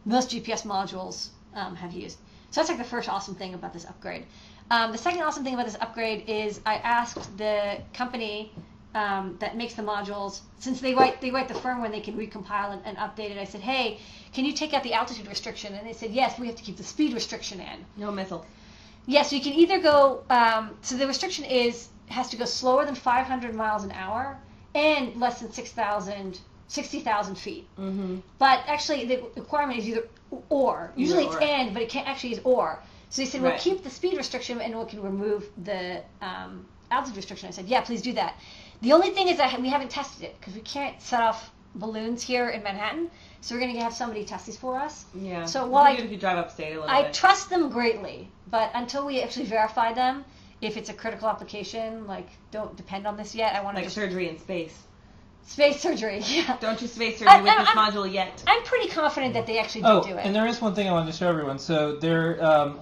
most GPS modules have used. So that's like the first awesome thing about this upgrade. The second awesome thing about this upgrade is I asked the company that makes the modules, since they write the firmware and they can recompile and update it, I said, hey, can you take out the altitude restriction? And they said, yes, we have to keep the speed restriction in. No missile. Yeah, so you can either go, so the restriction has to go slower than 500 miles an hour and less than 60,000 feet. Mm-hmm. But actually the requirement is either or. Usually it's and, but it can't actually is or. So they said, we'll keep the speed restriction and we can remove the altitude restriction. I said, yeah, please do that. The only thing is that we haven't tested it because we can't set off balloons here in Manhattan. So we're going to have somebody test these for us. Yeah. So while if you drive upstate a little I bit. trust them greatly, but until we actually verify them, if it's a critical application, like, don't depend on this yet. I want to surgery in space. Space surgery, yeah. Don't do space surgery with this module yet. I'm pretty confident that they actually do it. And there is one thing I wanted to show everyone. So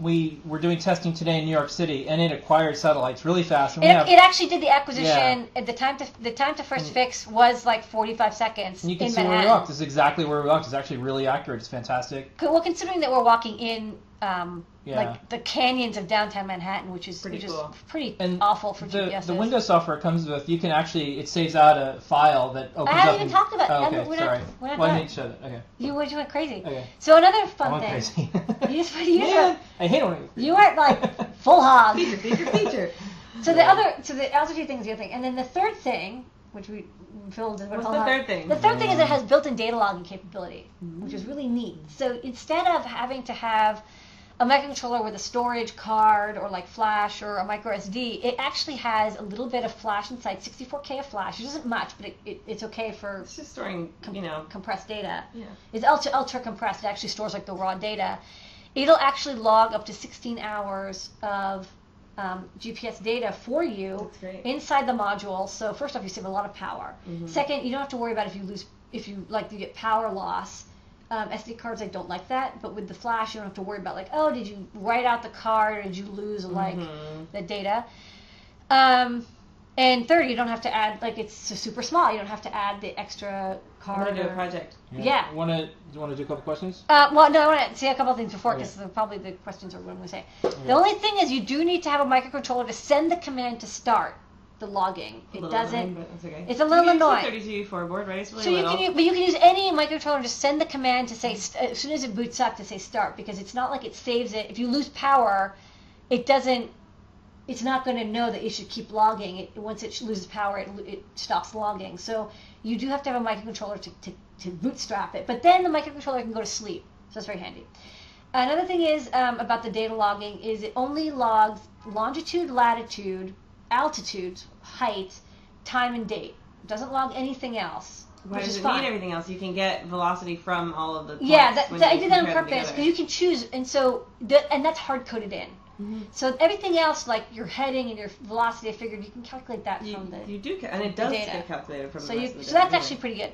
we were doing testing today in New York City, and it acquired satellites really fast. And it actually did the acquisition. Yeah. The time to first fix was like 45 seconds. And you can see Manhattan. where we walked. This is exactly where we walked. It's actually really accurate. It's fantastic. Well, considering that we're walking in like the canyons of downtown Manhattan, which is pretty awful for GPS. The Windows software it comes with, you can actually, it saves out a file that opens up. I haven't even talked about it. Oh, okay, sorry. Well, I need to show that. Okay. You went crazy. Okay. So another fun thing. Crazy. I hate when you went like full hog. Feature. So the altitude thing is the other thing, and then the third thing which we filled in. What's the third thing? The third thing is it has built-in data logging capability, which is really neat. So instead of having to have a microcontroller with a storage card or like flash or a micro SD, it actually has a little bit of flash inside, 64K of flash. It isn't much, but it's okay for It's just storing, compressed data. Yeah. It's ultra compressed. It actually stores like the raw data. It'll actually log up to 16 hours of GPS data for you inside the module. So first off, you save a lot of power. Second, you don't have to worry about if you get power loss. SD cards, I don't like that, but with the flash, you don't have to worry about like, oh, did you write out the card or did you lose like the data? And third, you don't have to add, like, it's super small. You don't have to add the extra card. I'm going to do a project. Yeah. Do you want to do a couple questions? Well, no, I want to say a couple of things before, because probably the questions are what I'm going to say. The only thing is you do need to have a microcontroller to send the command to start the logging. It doesn't. Annoying, but that's okay. It's a little annoying. 32 board, right? It's really So you can use any microcontroller to send the command to say as soon as it boots up to say start, because it's not like it saves it. If you lose power, it doesn't. It's not going to know that it should keep logging. Once it loses power, it stops logging. So you do have to have a microcontroller to bootstrap it. But then the microcontroller can go to sleep. So that's very handy. Another thing is about the data logging is it only logs longitude, latitude, altitude, height, time, and date. It doesn't log anything else. Why which does is it fine. need everything else? You can get velocity from all of the points. Yeah, I did that on compare them purpose because together. you can choose, and so and that's hard coded in. So everything else, like your heading and your velocity, I figured you can calculate that from the You do, and it does data. get calculated from So the rest of the so data. that's actually pretty good.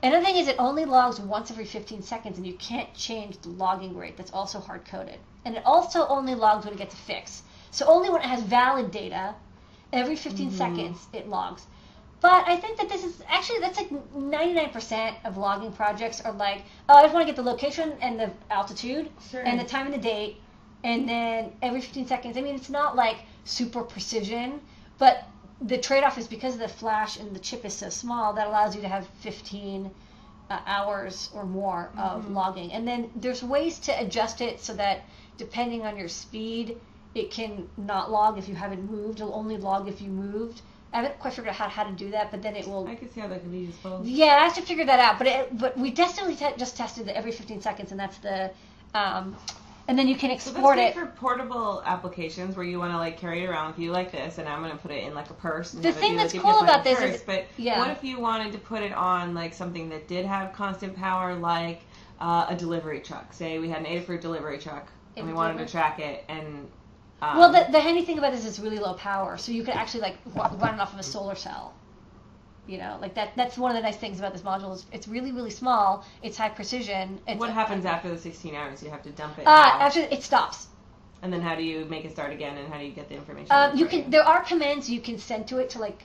Another thing is it only logs once every 15 seconds, and you can't change the logging rate. That's also hard coded, and it also only logs when it gets a fix. So only when it has valid data, every 15 seconds it logs. But I think that this is actually, that's like 99% of logging projects are like, oh, I just want to get the location and the altitude and the time and the date, and then every 15 seconds. I mean, it's not like super precision, but the trade-off is because the flash and the chip is so small, that allows you to have 15 hours or more of logging. And then there's ways to adjust it so that depending on your speed, it can not log if you haven't moved. It'll only log if you moved. I haven't quite figured out how to do that, but then it will. I can see how that can be useful. Yeah, I have to figure that out. But we definitely just tested the every 15 seconds, and that's the. And then you can export that's good it for portable applications where you want to like carry it around with you like this, and I'm going to put it in like a purse. And The have it thing be, that's like, cool if you about put it in this a purse. is- But yeah. what if you wanted to put it on like something that did have constant power, like a delivery truck? Say we had an Adafruit delivery truck, and we wanted to track it, and Well, the handy thing about this is it's really low power, so you could actually like run it off of a solar cell. You know, like that's one of the nice things about this module is it's really, really small. It's high precision. what happens after the 16 hours? You have to dump it. After it stops. And then how do you make it start again? And how do you get the information? You can. There are commands you can send to it to like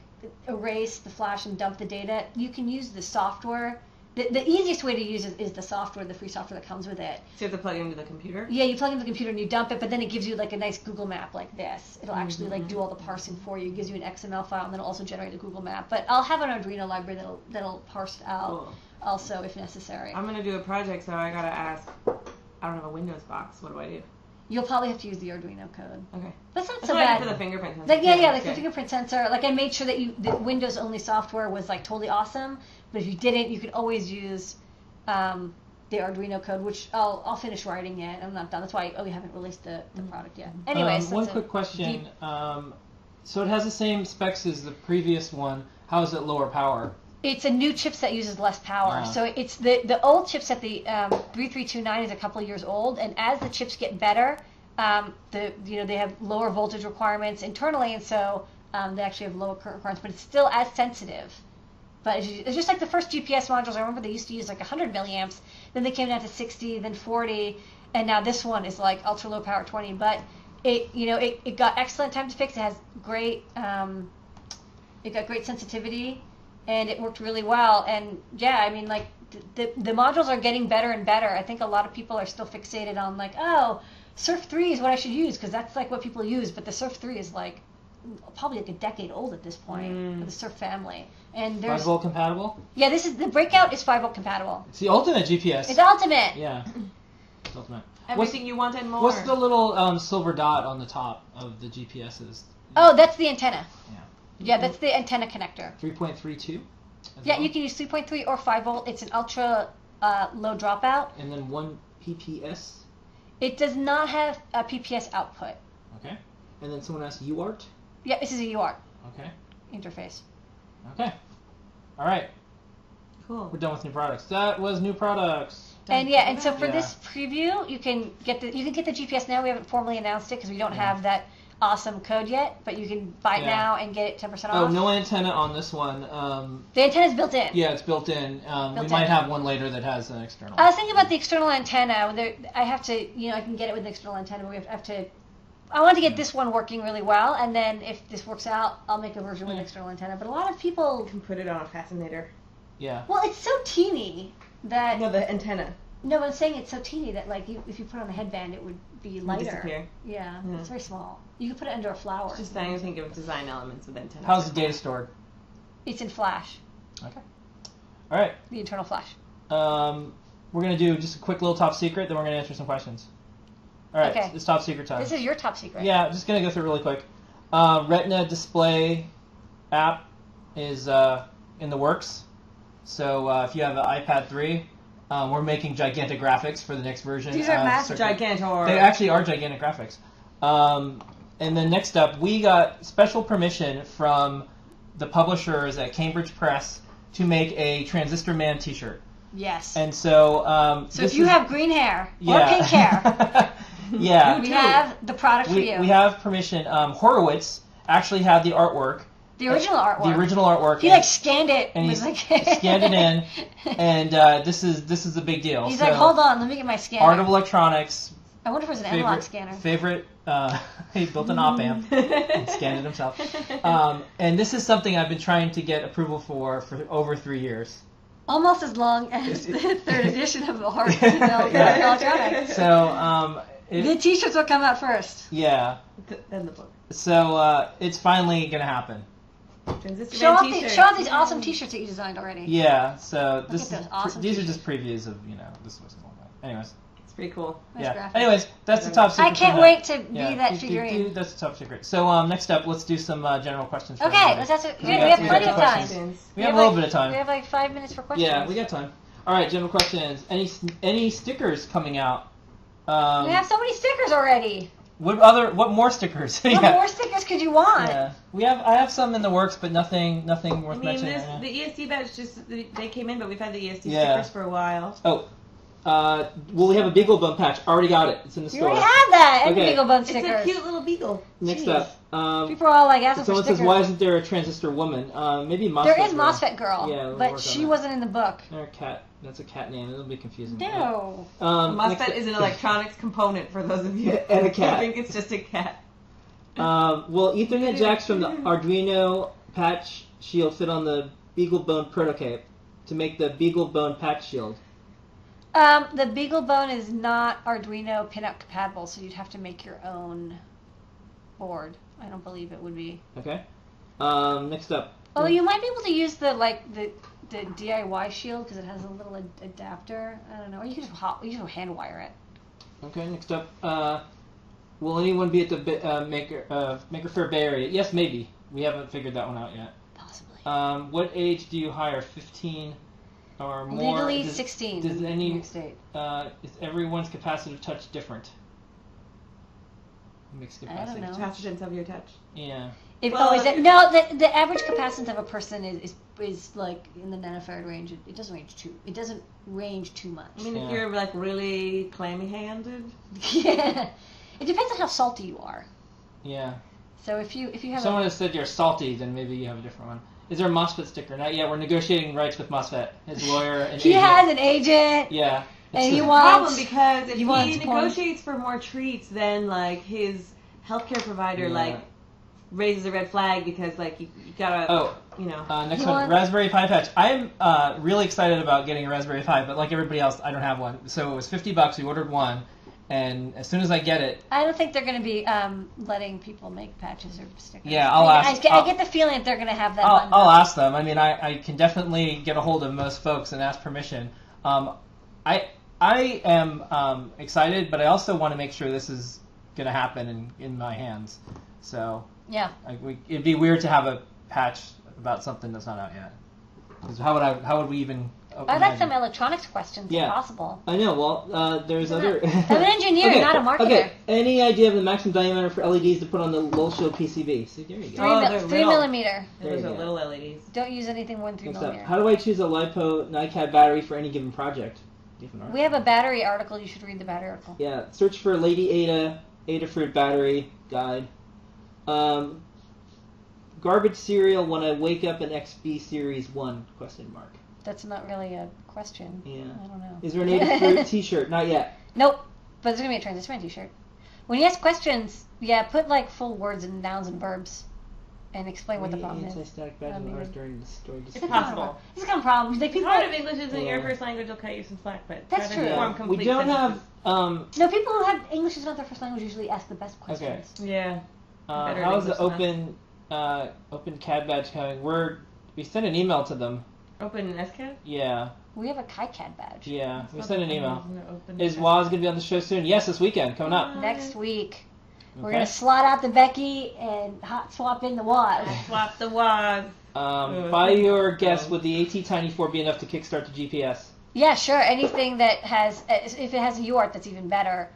erase the flash and dump the data. You can use the software. The easiest way to use it is the software, the free software that comes with it. So you have to plug it into the computer? Yeah, you plug into the computer and you dump it, but then it gives you like a nice Google map like this. It'll actually like do all the parsing for you. It gives you an XML file, and then it'll also generate a Google map. But I'll have an Arduino library that'll parse out also if necessary. I'm gonna do a project, so I gotta ask. I don't have a Windows box. What do I do? You'll probably have to use the Arduino code. Okay. That's not That's so what I bad. did for the fingerprint sensor. Like, yeah, like Okay. the fingerprint sensor. Like I made sure that the Windows only software was like totally awesome. But if you didn't, you could always use the Arduino code, which I'll finish writing it. I'm not done. That's why we haven't released the product yet. Anyways, one quick question. So it has the same specs as the previous one. How is it lower power? It's a new chipset uses less power. So it's the old chipset, the 3329 is a couple of years old, and as the chips get better, they have lower voltage requirements internally, and so they actually have lower current requirements, but it's still as sensitive. But it's just like the first GPS modules. I remember they used to use like 100 milliamps, then they came down to 60, then 40, and now this one is like ultra low power 20. But it got excellent time to fix. It has great it got great sensitivity, and it worked really well. And yeah, I mean, like the modules are getting better and better. I think a lot of people are still fixated on like, oh, Surf 3 is what I should use because that's like what people use. But the Surf 3 is like probably like a decade old at this point for the Surf family. And there's 5-volt compatible? Yeah, this is the breakout is 5-volt compatible. It's the ultimate GPS. It's ultimate. Yeah. It's ultimate. Everything you want and more. What's the little silver dot on the top of the GPSs? Oh, that's the antenna. Yeah. Yeah, that's the antenna connector. 3.32. Yeah, well. you can use 3.3 or 5 volt. It's an ultra low dropout. And then 1 PPS. It does not have a PPS output. Okay. And then someone asked UART. Yeah, this is a UART Okay. interface. Okay. All right. Cool. We're done with new products. That was new products. And yeah, and so for this preview, you can get the GPS now. We haven't formally announced it because we don't have that awesome code yet, but you can buy it now and get it 10% off. Oh, no antenna on this one. The antenna's built in. Yeah, it's built in. We might have one later that has an external. I was thinking about the external antenna. I have to, I can get it with an external antenna, but we have to. I want to get this one working really well, and then if this works out, I'll make a version with an external antenna. But a lot of people can put it on a fascinator. Yeah. Well, it's so teeny that. No, the antenna. No, but I'm saying it's so teeny that if you put it on a headband, it would be lighter. Disappear. Yeah, it's very small. You could put it under a flower. Just trying to think of design elements with antennas. How's the data stored? It's in Flash. Okay. All right. The internal Flash. We're gonna do just a quick little top secret, then we're gonna answer some questions. All right. Okay. It's top secret time. This is your top secret. Yeah, I'm just gonna go through it really quick. Retina display app is in the works. So if you have an iPad 3, we're making gigantic graphics for the next version. These are massive. Gigantor. They actually are gigantic graphics. And then next up, we got special permission from the publishers at Cambridge Press to make a Transistor Man T-shirt. Yes. And so, so if you have green hair or pink hair, yeah, we have the product for you. We have permission. Horowitz actually had the artwork. The original artwork. The original artwork. He scanned it. And he scanned it in, and this is a big deal. He's like, hold on, let me get my scanner. Art of Electronics. I wonder if it was an analog scanner. He built an op amp and scanned it himself. And this is something I've been trying to get approval for over 3 years. Almost as long as the third edition of the Art of Electronics. So the T-shirts will come out first. Yeah. Then the book. So it's finally gonna happen. Show off these awesome T-shirts that you designed already. Yeah. So these t-shirts. are just previews of this was all that. Anyways. It's pretty cool. Nice graphic. Anyways, that's the top secret. I can't wait to be that figurine. That's the top secret. So next up, let's do some general questions. Okay, let's ask. We have plenty of time. We have a little bit of time. We have like 5 minutes for questions. Yeah, we got time. All right, general questions. Any stickers coming out? We have so many stickers already. What more stickers? What more stickers could you want? Yeah, I have some in the works, but nothing worth mentioning. The ESD badge they came in, but we've had the ESD stickers for a while. Oh. Well, we have a Beagle Bone patch. Already got it. It's in the store. You already have that. And Beagle Bone stickers. It's a cute little beagle. Next up. People are all like asking for someone stickers. says, why isn't there a transistor woman? Maybe MOSFET There is girl. MOSFET girl. Yeah, but she wasn't in the book. Or cat. That's a cat name. It'll be confusing. No. MOSFET is an electronics component for those of you. And a cat. I think it's just a cat. Will Ethernet jacks from the Arduino patch shield fit on the Beagle Bone prototype to make the Beagle Bone patch shield? The Beagle Bone is not Arduino pinout compatible, so you'd have to make your own board. I don't believe it would be. Okay. Next up. Oh, you might be able to use the DIY shield because it has a little adapter. I don't know. Or you could just hand wire it. Okay. Next up. Will anyone be at the Maker Faire Bay Area? Yes, maybe. We haven't figured that one out yet. Possibly. What age do you hire? 15 or more? Legally 16. Does any New York State. Is everyone's capacitive touch different? Mixed capacity. I don't know. Capacitance of your touch. Yeah. The average capacitance of a person is like in the nanofarad range. It doesn't range too much. I mean, if you're like really clammy-handed. Yeah. It depends on how salty you are. Yeah. So if you have someone has said you're salty, then maybe you have a different one. Is there a MOSFET sticker? Not yet. We're negotiating rights with MOSFET. His lawyer and he agent. has an agent. Yeah. And he wants problem because if he wants negotiates for more treats, then like his healthcare provider like raises a red flag because like you gotta next one, Raspberry Pi patch. I'm really excited about getting a Raspberry Pi, but like everybody else, I don't have one. So it was $50. We ordered one. And as soon as I get it... I don't think they're going to be letting people make patches or stickers. Yeah, I'll ask. I get the feeling that they're going to have that. I'll ask them. I mean, I can definitely get a hold of most folks and ask permission. I am excited, but I also want to make sure this is going to happen in my hands. So yeah, it'd be weird to have patch about something that's not out yet. 'Cause how would we even? I'd like some electronics questions Yeah. if possible. I know. Well, there's other. I'm an engineer, Okay, not a marketer. Okay. Any idea of the maximum diameter for LEDs to put on the low shield PCB? See, there you go. 3 millimeter. There Those you are go. little LEDs. Don't use anything more than 3 Next up, millimeter. how do I choose a LiPo NiCad battery for any given project? Different article. We have a battery article. You should read the battery article. Yeah, search for Lady Ada, Adafruit battery guide. Garbage cereal when I wake up in XB Series 1, question mark. That's not really a question. Yeah. I don't know. Is there an Adafruit t-shirt? Not yet. Nope. But there's going to be a Transistor t-shirt. When you ask questions, yeah, put like full words and nouns and verbs and explain what the problem is. Anti-static badge That'd be of ours good. during the story It's discussion. possible. It's kind of problems. Like If people, part of English isn't your Yeah. first language, they'll cut you some slack, but That's try true. to form We complete don't sentences. have. no, people who have English as not their first language usually ask the best questions. Yeah. Better How's the English open CAD badge coming? We sent an email to them. Open SCAD? Yeah. We have a KiCad badge. Yeah. It's We not sent an open, email. isn't it? Open Is SCAD. Waz gonna be on the show soon? Yes, this weekend coming up. Next week. We're Okay. going to slot out the Becky and hot swap in the Waz. Swap the WAS. By your guess, would the AT Tiny 4 be enough to kickstart the GPS? Yeah, sure. Anything that has, if it has a UART, that's even better,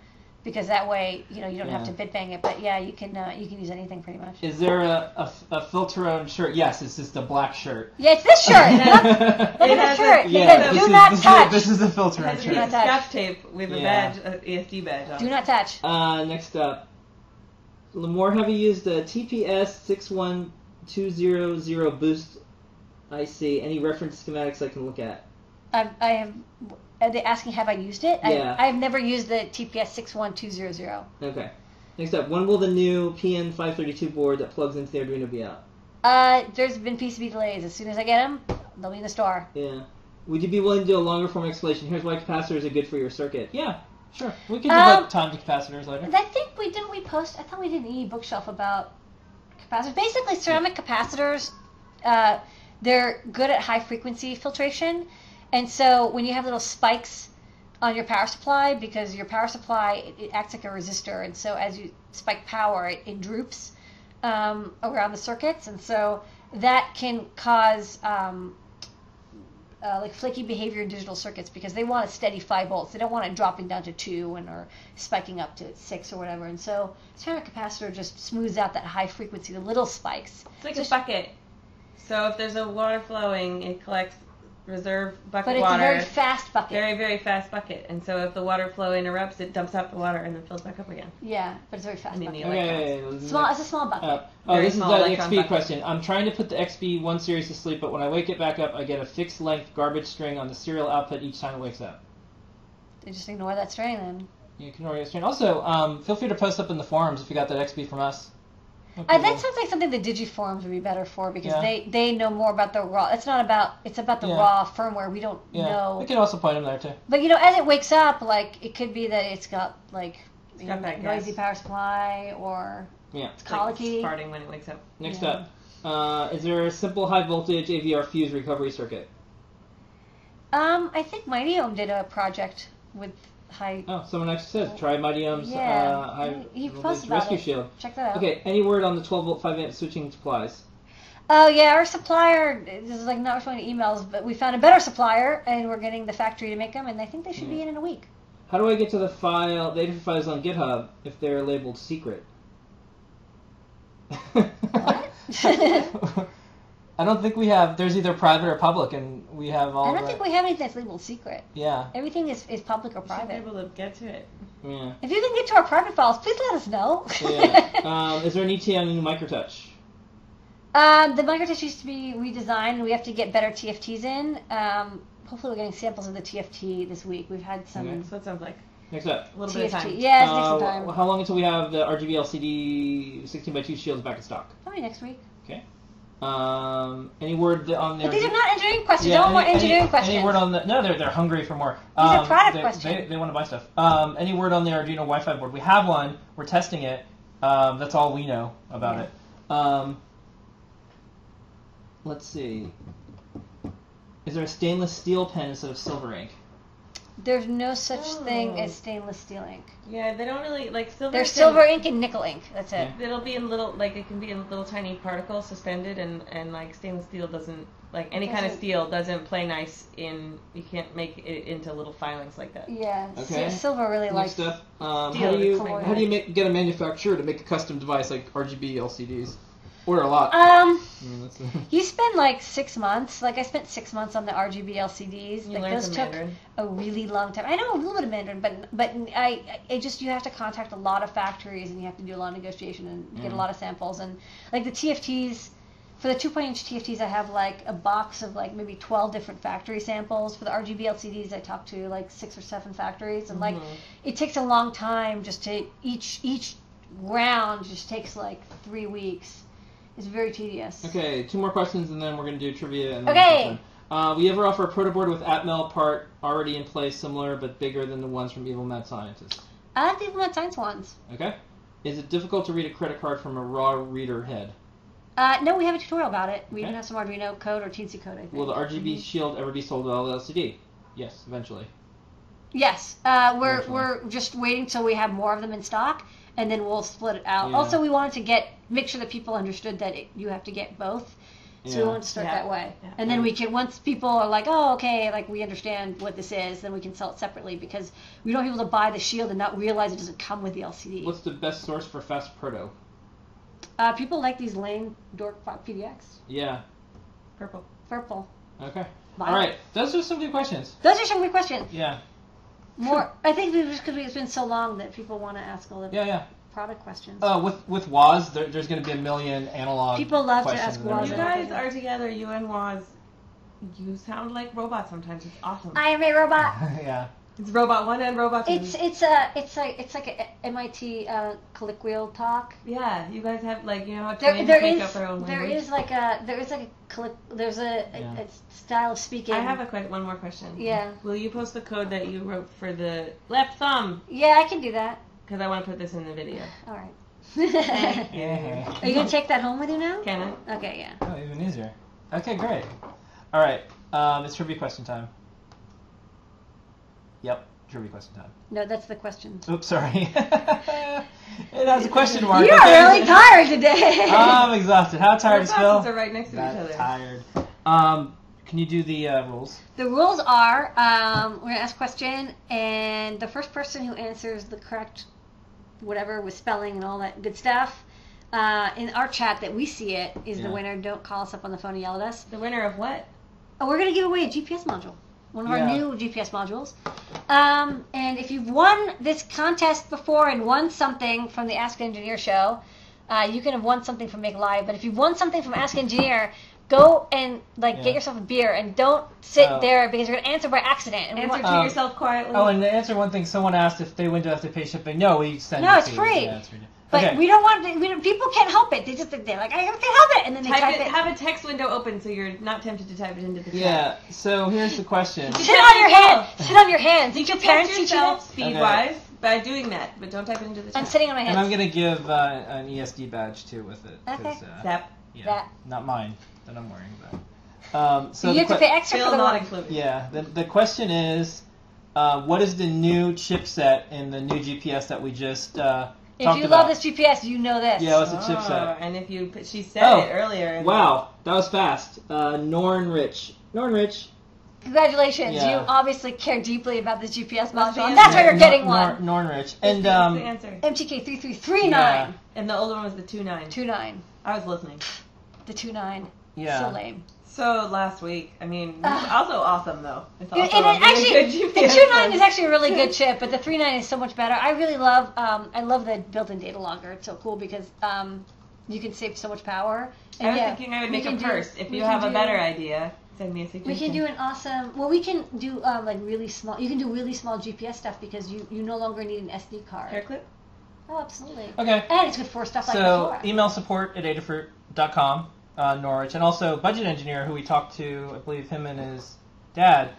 because that way, you don't have to bit bang it. But yeah, you can use anything pretty much. Is there a Filteron shirt? Yes, it's just a black shirt. Yeah, it's this shirt. Look at the has shirt. a- It Yeah, says, this do is- not this is- touch. This is the It Filteron has a Do shirt. not touch. scotch tape with a Yeah. badge, an ESD badge on Do it. not touch. Next up, Lamore, have you used the TPS 61200 boost IC? Any reference schematics I can look at? I have. Are they asking have I used it? Yeah. I have never used the TPS 61200. Okay. Next up, when will the new PN532 board that plugs into the Arduino be out? There's been PCB delays. As soon as I get them, they'll be in the store. Yeah. Would you be willing to do a longer form explanation? Here's why capacitors are good for your circuit. Yeah, sure. We can do about time to capacitors later. I think we post. I thought we did an e-bookshelf about capacitors. Basically, ceramic capacitors, they're good at high frequency filtration, and so when you have little spikes on your power supply, because your power supply it acts like a resistor, and so as you spike power, it droops around the circuits, and so that can cause like flaky behavior in digital circuits because they want a steady 5 volts. They don't want it dropping down to 2 or spiking up to 6 or whatever. And so ceramic capacitor just smooths out that high frequency, the little spikes. It's like a bucket. So if there's a water flowing, it collects reserve bucket But it's water. a very fast bucket. Very, very fast bucket. And so if the water flow interrupts, it dumps out the water and then fills back up again. Yeah, but it's a very fast I mean, bucket. the electrons. Okay. Small. It's a small bucket. Very This is the small electron XP bucket. question. I'm trying to put the XB1 series to sleep, but when I wake it back up, I get a fixed length garbage string on the serial output each time it wakes up. They just ignore that string then. You can ignore your string. Also, feel free to post up in the forums if you got that XB from us. That sounds like something the digiforums would be better for because Yeah. they know more about the raw. It's not about. It's about the raw firmware. We don't know. We can also point them there too. But as it wakes up, like it could be that it's got like got that noisy gas. power supply or Yeah. it's It's like colicky. farting when it wakes up. Next Yeah. up, is there a simple high voltage AVR fuse recovery circuit? I think Mighty Ohm did a project with high. Oh, someone actually says try Mighty Ohm's Yeah, high he voltage posted about rescue it. shield. Check that out. Okay, any word on the 12 volt 5 amp switching supplies? Oh yeah, our supplier this is like not responding to emails, but we found a better supplier and we're getting the factory to make them, and I think they should be in a week. How do I get to the data files on GitHub if they're labeled secret? I don't think we have. There's either private or public, and we have all. I don't think we have anything that's labeled secret. Yeah. Everything is public or You should be private. able to get to it. Yeah. If you can get to our private files, please let us know. Yeah. Is there an ETA on the new microtouch? The microtouch used to be redesigned, and we have to get better TFTs in. Hopefully, we're getting samples of the TFT this week. We've had some Okay. So it sounds like Next up. a little bit of TFT. time. Yeah, it's next time. How long until we have the RGB LCD 16x2 shields back in stock? Probably next week. Okay. Any word on there? But these are not engineering questions. I don't want engineering questions. Any word on the? No, they're hungry for more. These are product questions. They want to buy stuff. Any word on the Arduino Wi-Fi board? We have one. We're testing it. That's all we know about it. Let's see. Is there a stainless steel pen instead of silver ink? There's no such thing as stainless steel ink. Yeah, they don't really like silver. There's silver ink and nickel ink. That's it. It'll be in little, like it can be in little tiny particles suspended, and like stainless steel doesn't, like any kind of steel doesn't play nice in. You can't make it into little filings like that. Yeah. Okay. Silver really likes. Next up, how steel, do you colloid. get a manufacturer to make a custom device like RGB LCDs? Order a lot. That's You spend like 6 months. Like I spent 6 months on the RGB LCDs. You like learned those some took Mandarin. a really long time. I know a little bit of Mandarin, but it just you have to contact a lot of factories and you have to do a lot of negotiation and get a lot of samples and like the TFTs. For the 2.inch TFTs, I have like a box of like maybe 12 different factory samples. For the RGB LCDs, I talked to like 6 or 7 factories, and like it takes a long time just to each round just takes like 3 weeks. It's very tedious. Okay, 2 more questions and then we're going to do trivia. And Okay. We ever offer a protoboard with Atmel part already in place, similar but bigger than the ones from Evil Mad Scientist? I like the Evil Mad Science ones. Okay. Is it difficult to read a credit card from a raw reader head? No, we have a tutorial about it. We Okay. even have some Arduino code or Teensy code, I think. Will the RGB shield ever be sold with LCD? Yes, eventually. Yes. We're just waiting till we have more of them in stock, and then we'll split it out. Yeah. Also, we wanted to make sure that people understood that you have to get both. So we wanted to start that way. Yeah. And then we can, once people are like, oh, okay, like we understand what this is, then we can sell it separately because we don't want people to buy the shield and not realize it doesn't come with the LCD. What's the best source for fast proto? People like these lame dork PDX. Yeah. Purple. Purple. Okay. Violet. All right. Those are some good questions. Those are some good questions. Yeah. More, I think just because it's been so long that people want to ask all the Yeah. product questions. With WAS, there's going to be a million analog. People love to questions ask and WAS. You everything. guys are together, you and Waz. You sound like robots sometimes. It's awesome. I am a robot. Yeah. It's Robot 1 and Robot 2. It's like a MIT colloquial talk. Yeah, you guys have like how There twins there make is up their own there language. is like a style of speaking. I have one more question. Yeah. Will you post the code that you wrote for the left thumb? Yeah, I can do that. Because I want to put this in the video. All right. Yeah. Are you gonna take that home with you now? Can I? Okay, yeah. Oh, even easier. Okay, great. All right. It's trivia question time. Yep, trivia question time. No, that's the question. Oops, sorry. It has a question mark. You're okay. really tired today. I'm exhausted. How tired Our is Phil? bosses are right next to each other. Tired. Can you do the rules? The rules are we're gonna ask a question, and the first person who answers the correct whatever with spelling and all that good stuff in our chat that we see it is the winner. Don't call us up on the phone and yell at us. The winner of what? Oh, we're gonna give away a GPS module, one of our Yeah. new GPS modules. And if you've won this contest before and won something from the Ask Engineer show, you can have won something from Make Live. But if you've won something from Ask Engineer, go and get yourself a beer and don't sit there because you're gonna answer by accident. And we Answer want- to yourself quietly. Oh, and to answer one thing, someone asked if they win to have to pay shipping. No, we send No, it it's to free. You. Yeah, it's free. But Okay. we don't want people can't help it. They're like, I can't help it, and then they type it. Have a text window open so you're not tempted to type it into the chat. Yeah. So here's the question. Sit on your hands. Sit on your hands. Did your Test parents teach you that? yourself speed-wise by doing that, but don't type it into the chat. I'm sitting on my And hands. I'm gonna give an ESD badge too with it. 'Cause, Okay. Zap. Yeah. That. Not mine that I'm wearing, but. So you the have to pay extra Still for the not one. included. Yeah. The question is, what is the new chipset in the new GPS that we just If talked you about? love this GPS, you know this. Yeah, what's the Oh, chipset? and if you, she said Oh, it earlier. Wow, that was fast. Nornrich. Congratulations. Yeah. You obviously care deeply about this GPS What's the module. answer? That's why you're getting one. Nornrich. What's And the answer? MTK3339. Yeah. And the older one was the 2.9. 29. I was listening. The 29. Yeah. So lame. So last week, I mean, it's also awesome though. It's also And a really actually, good the GPS 29 is actually a really good chip, but the 39 is so much better. I really love, I love the built-in data logger. It's so cool because you can save so much power. And I was yeah, thinking I would we make a can do- purse. If we you can have a do- better idea, send me a suggestion. We can do an awesome. Well, we can do like really small. You can do really small GPS stuff because you no longer need an SD card. hair clip. Oh, absolutely. Okay. And it's good for stuff like So before. email support@adafruit.com, Norwich, and also Budget Engineer, who we talked to, I believe him and his dad.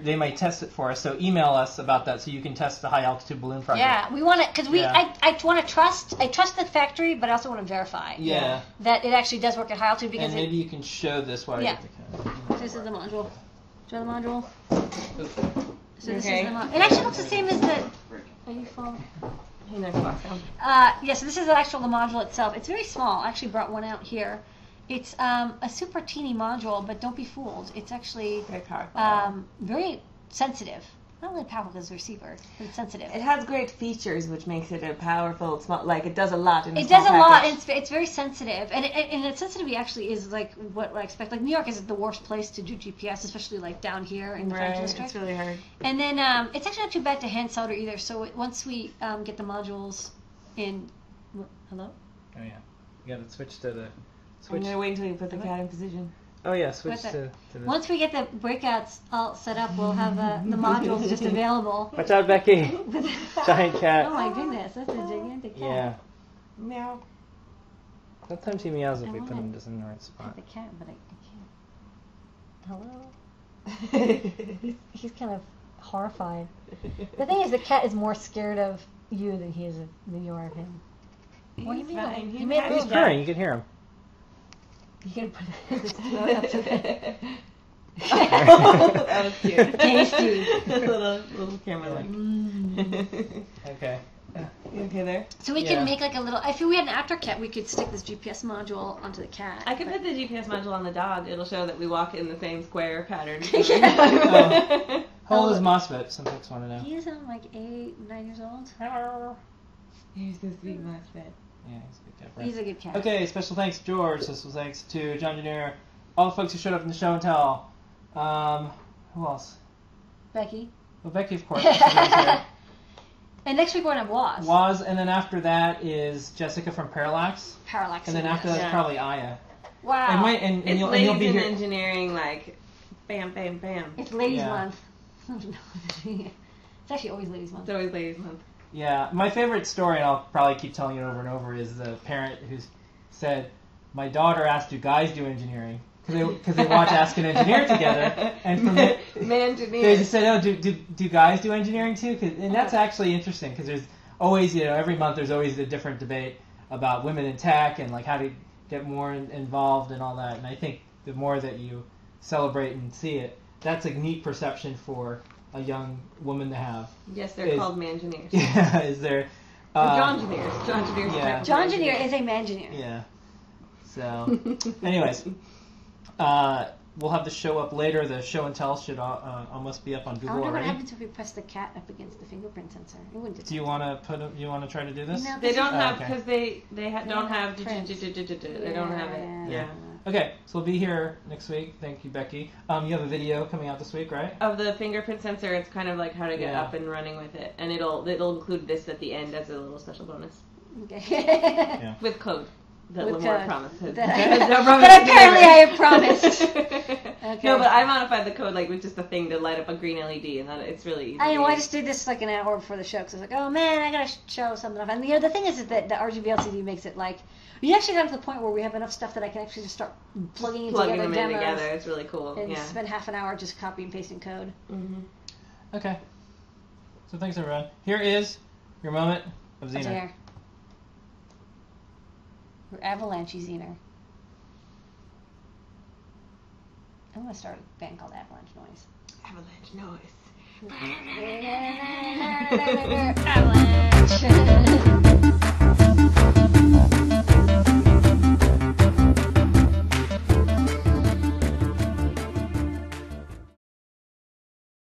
They might test it for us. So email us about that so you can test the high altitude balloon project. Yeah, we want to because Yeah. I want to trust. I trust the factory, but I also want to verify. Yeah. That it actually does work at high altitude because And maybe you can show this while Yeah. you're at the camera. this is the module. Do you want the module? So this Okay. is the it actually looks the same as the. Are you full? Hey, next box. Yeah, so this is the actual the module itself. It's very small. I actually brought one out here. It's a super teeny module, but don't be fooled. It's actually Very powerful. very sensitive. Not really powerful because it's a receiver, but it's sensitive. It has great features, which makes it a powerful, small, like it does a lot in a It small does a lot, package. and it's very sensitive, and its sensitivity actually is like what I expect. Like New York is the worst place to do GPS, especially like down here in the French Right, district. it's really hard. And then it's actually not too bad to hand solder either. So once we get the modules in, hello. Oh yeah. You gotta switch to the I'm switch. gonna wait until you put the cat in position. Oh yeah, switch What's to the. Once we get the breakouts all set up, we'll have the modules just available. Watch out, Becky! Giant cat. Oh my goodness, that's a gigantic cat. Yeah. Meow. Sometimes he meows if I we put wanna him just in the right Pet spot. the cat, but I can't. Hello. He's kind of horrified. The thing is, the cat is more scared of you than he is of you are of him. What do you He's mean? fine. You made He's room. purring. You can hear him. You can put his throat up to the That was cute. Tasty. little camera like. Okay. You okay there? So we Yeah. can make like a little. If we had an after cat, we could stick this GPS module onto the cat. I could put the GPS module on the dog. It'll show that we walk in the same square pattern. Oh. How old is Mosfet? Some folks want to know. He's like 8, 9 years old. Here's the sweet Mosfet. Yeah, he's a good cat. Right? He's a good cat. Okay, special thanks to George. Special thanks to John Janier. All the folks who showed up in the show and tell. Who else? Becky. Well, Becky, of course. She's here. And next week we're gonna have Waz. Waz, and then after that is Jessica from Parallax. Parallax. And then after that's Yeah. probably Aya. Wow. And It's you'll ladies be in here. engineering, like, bam, bam, bam. It's Ladies Yeah. Month. It's actually always Ladies Month. It's always ladies month. Yeah, my favorite story, and I'll probably keep telling it over and over, is the parent who said, "My daughter asked, do guys do engineering?" Because they watch Ask an Engineer together, and from it, they just said, "Oh, do guys do engineering too?" And that's actually interesting because there's always, every month there's always a different debate about women in tech and like how to get more involved and all that. And I think the more that you celebrate and see it, that's a neat perception for a young woman to have. Yes, they're called mangineers. Yeah, is there? John-gineers. John-gineers. Yeah. John Janier is a man-gineer. Yeah. So, anyways, we'll have the show up later. The show and tell should almost be up on I Google wonder what already. happens if we press the cat up against the fingerprint sensor. It wouldn't Do you want to You want to try to do this? No. They don't have, okay. because they don't have, prints. they don't have it. Yeah. Okay, so we'll be here next week. Thank you, Becky. You have a video coming out this week, right? Of the fingerprint sensor, it's kind of like how to get Yeah. up and running with it, and it'll include this at the end as a little special bonus Okay. Yeah. with code that With Lamore code. promised. That Has I- no promise that to apparently deliver. I have promised. Okay. No, but I modified the code like with just a thing to light up a green LED, and that it's really easy. I know. to I use. just did this like an hour before the show because I was like, "Oh man, I gotta show something off." And the thing is that the RGB LCD makes it like you actually got to the point where we have enough stuff that I can actually just start plugging in plugging together them in demos together. It's really cool. and Yeah. spend half an hour just copy and pasting code. Mm-hmm. Okay. So thanks, everyone. Here is your moment of Xener. There. We're avalanche Xener. I'm gonna start a band called Avalanche Noise. Avalanche noise. Avalanche.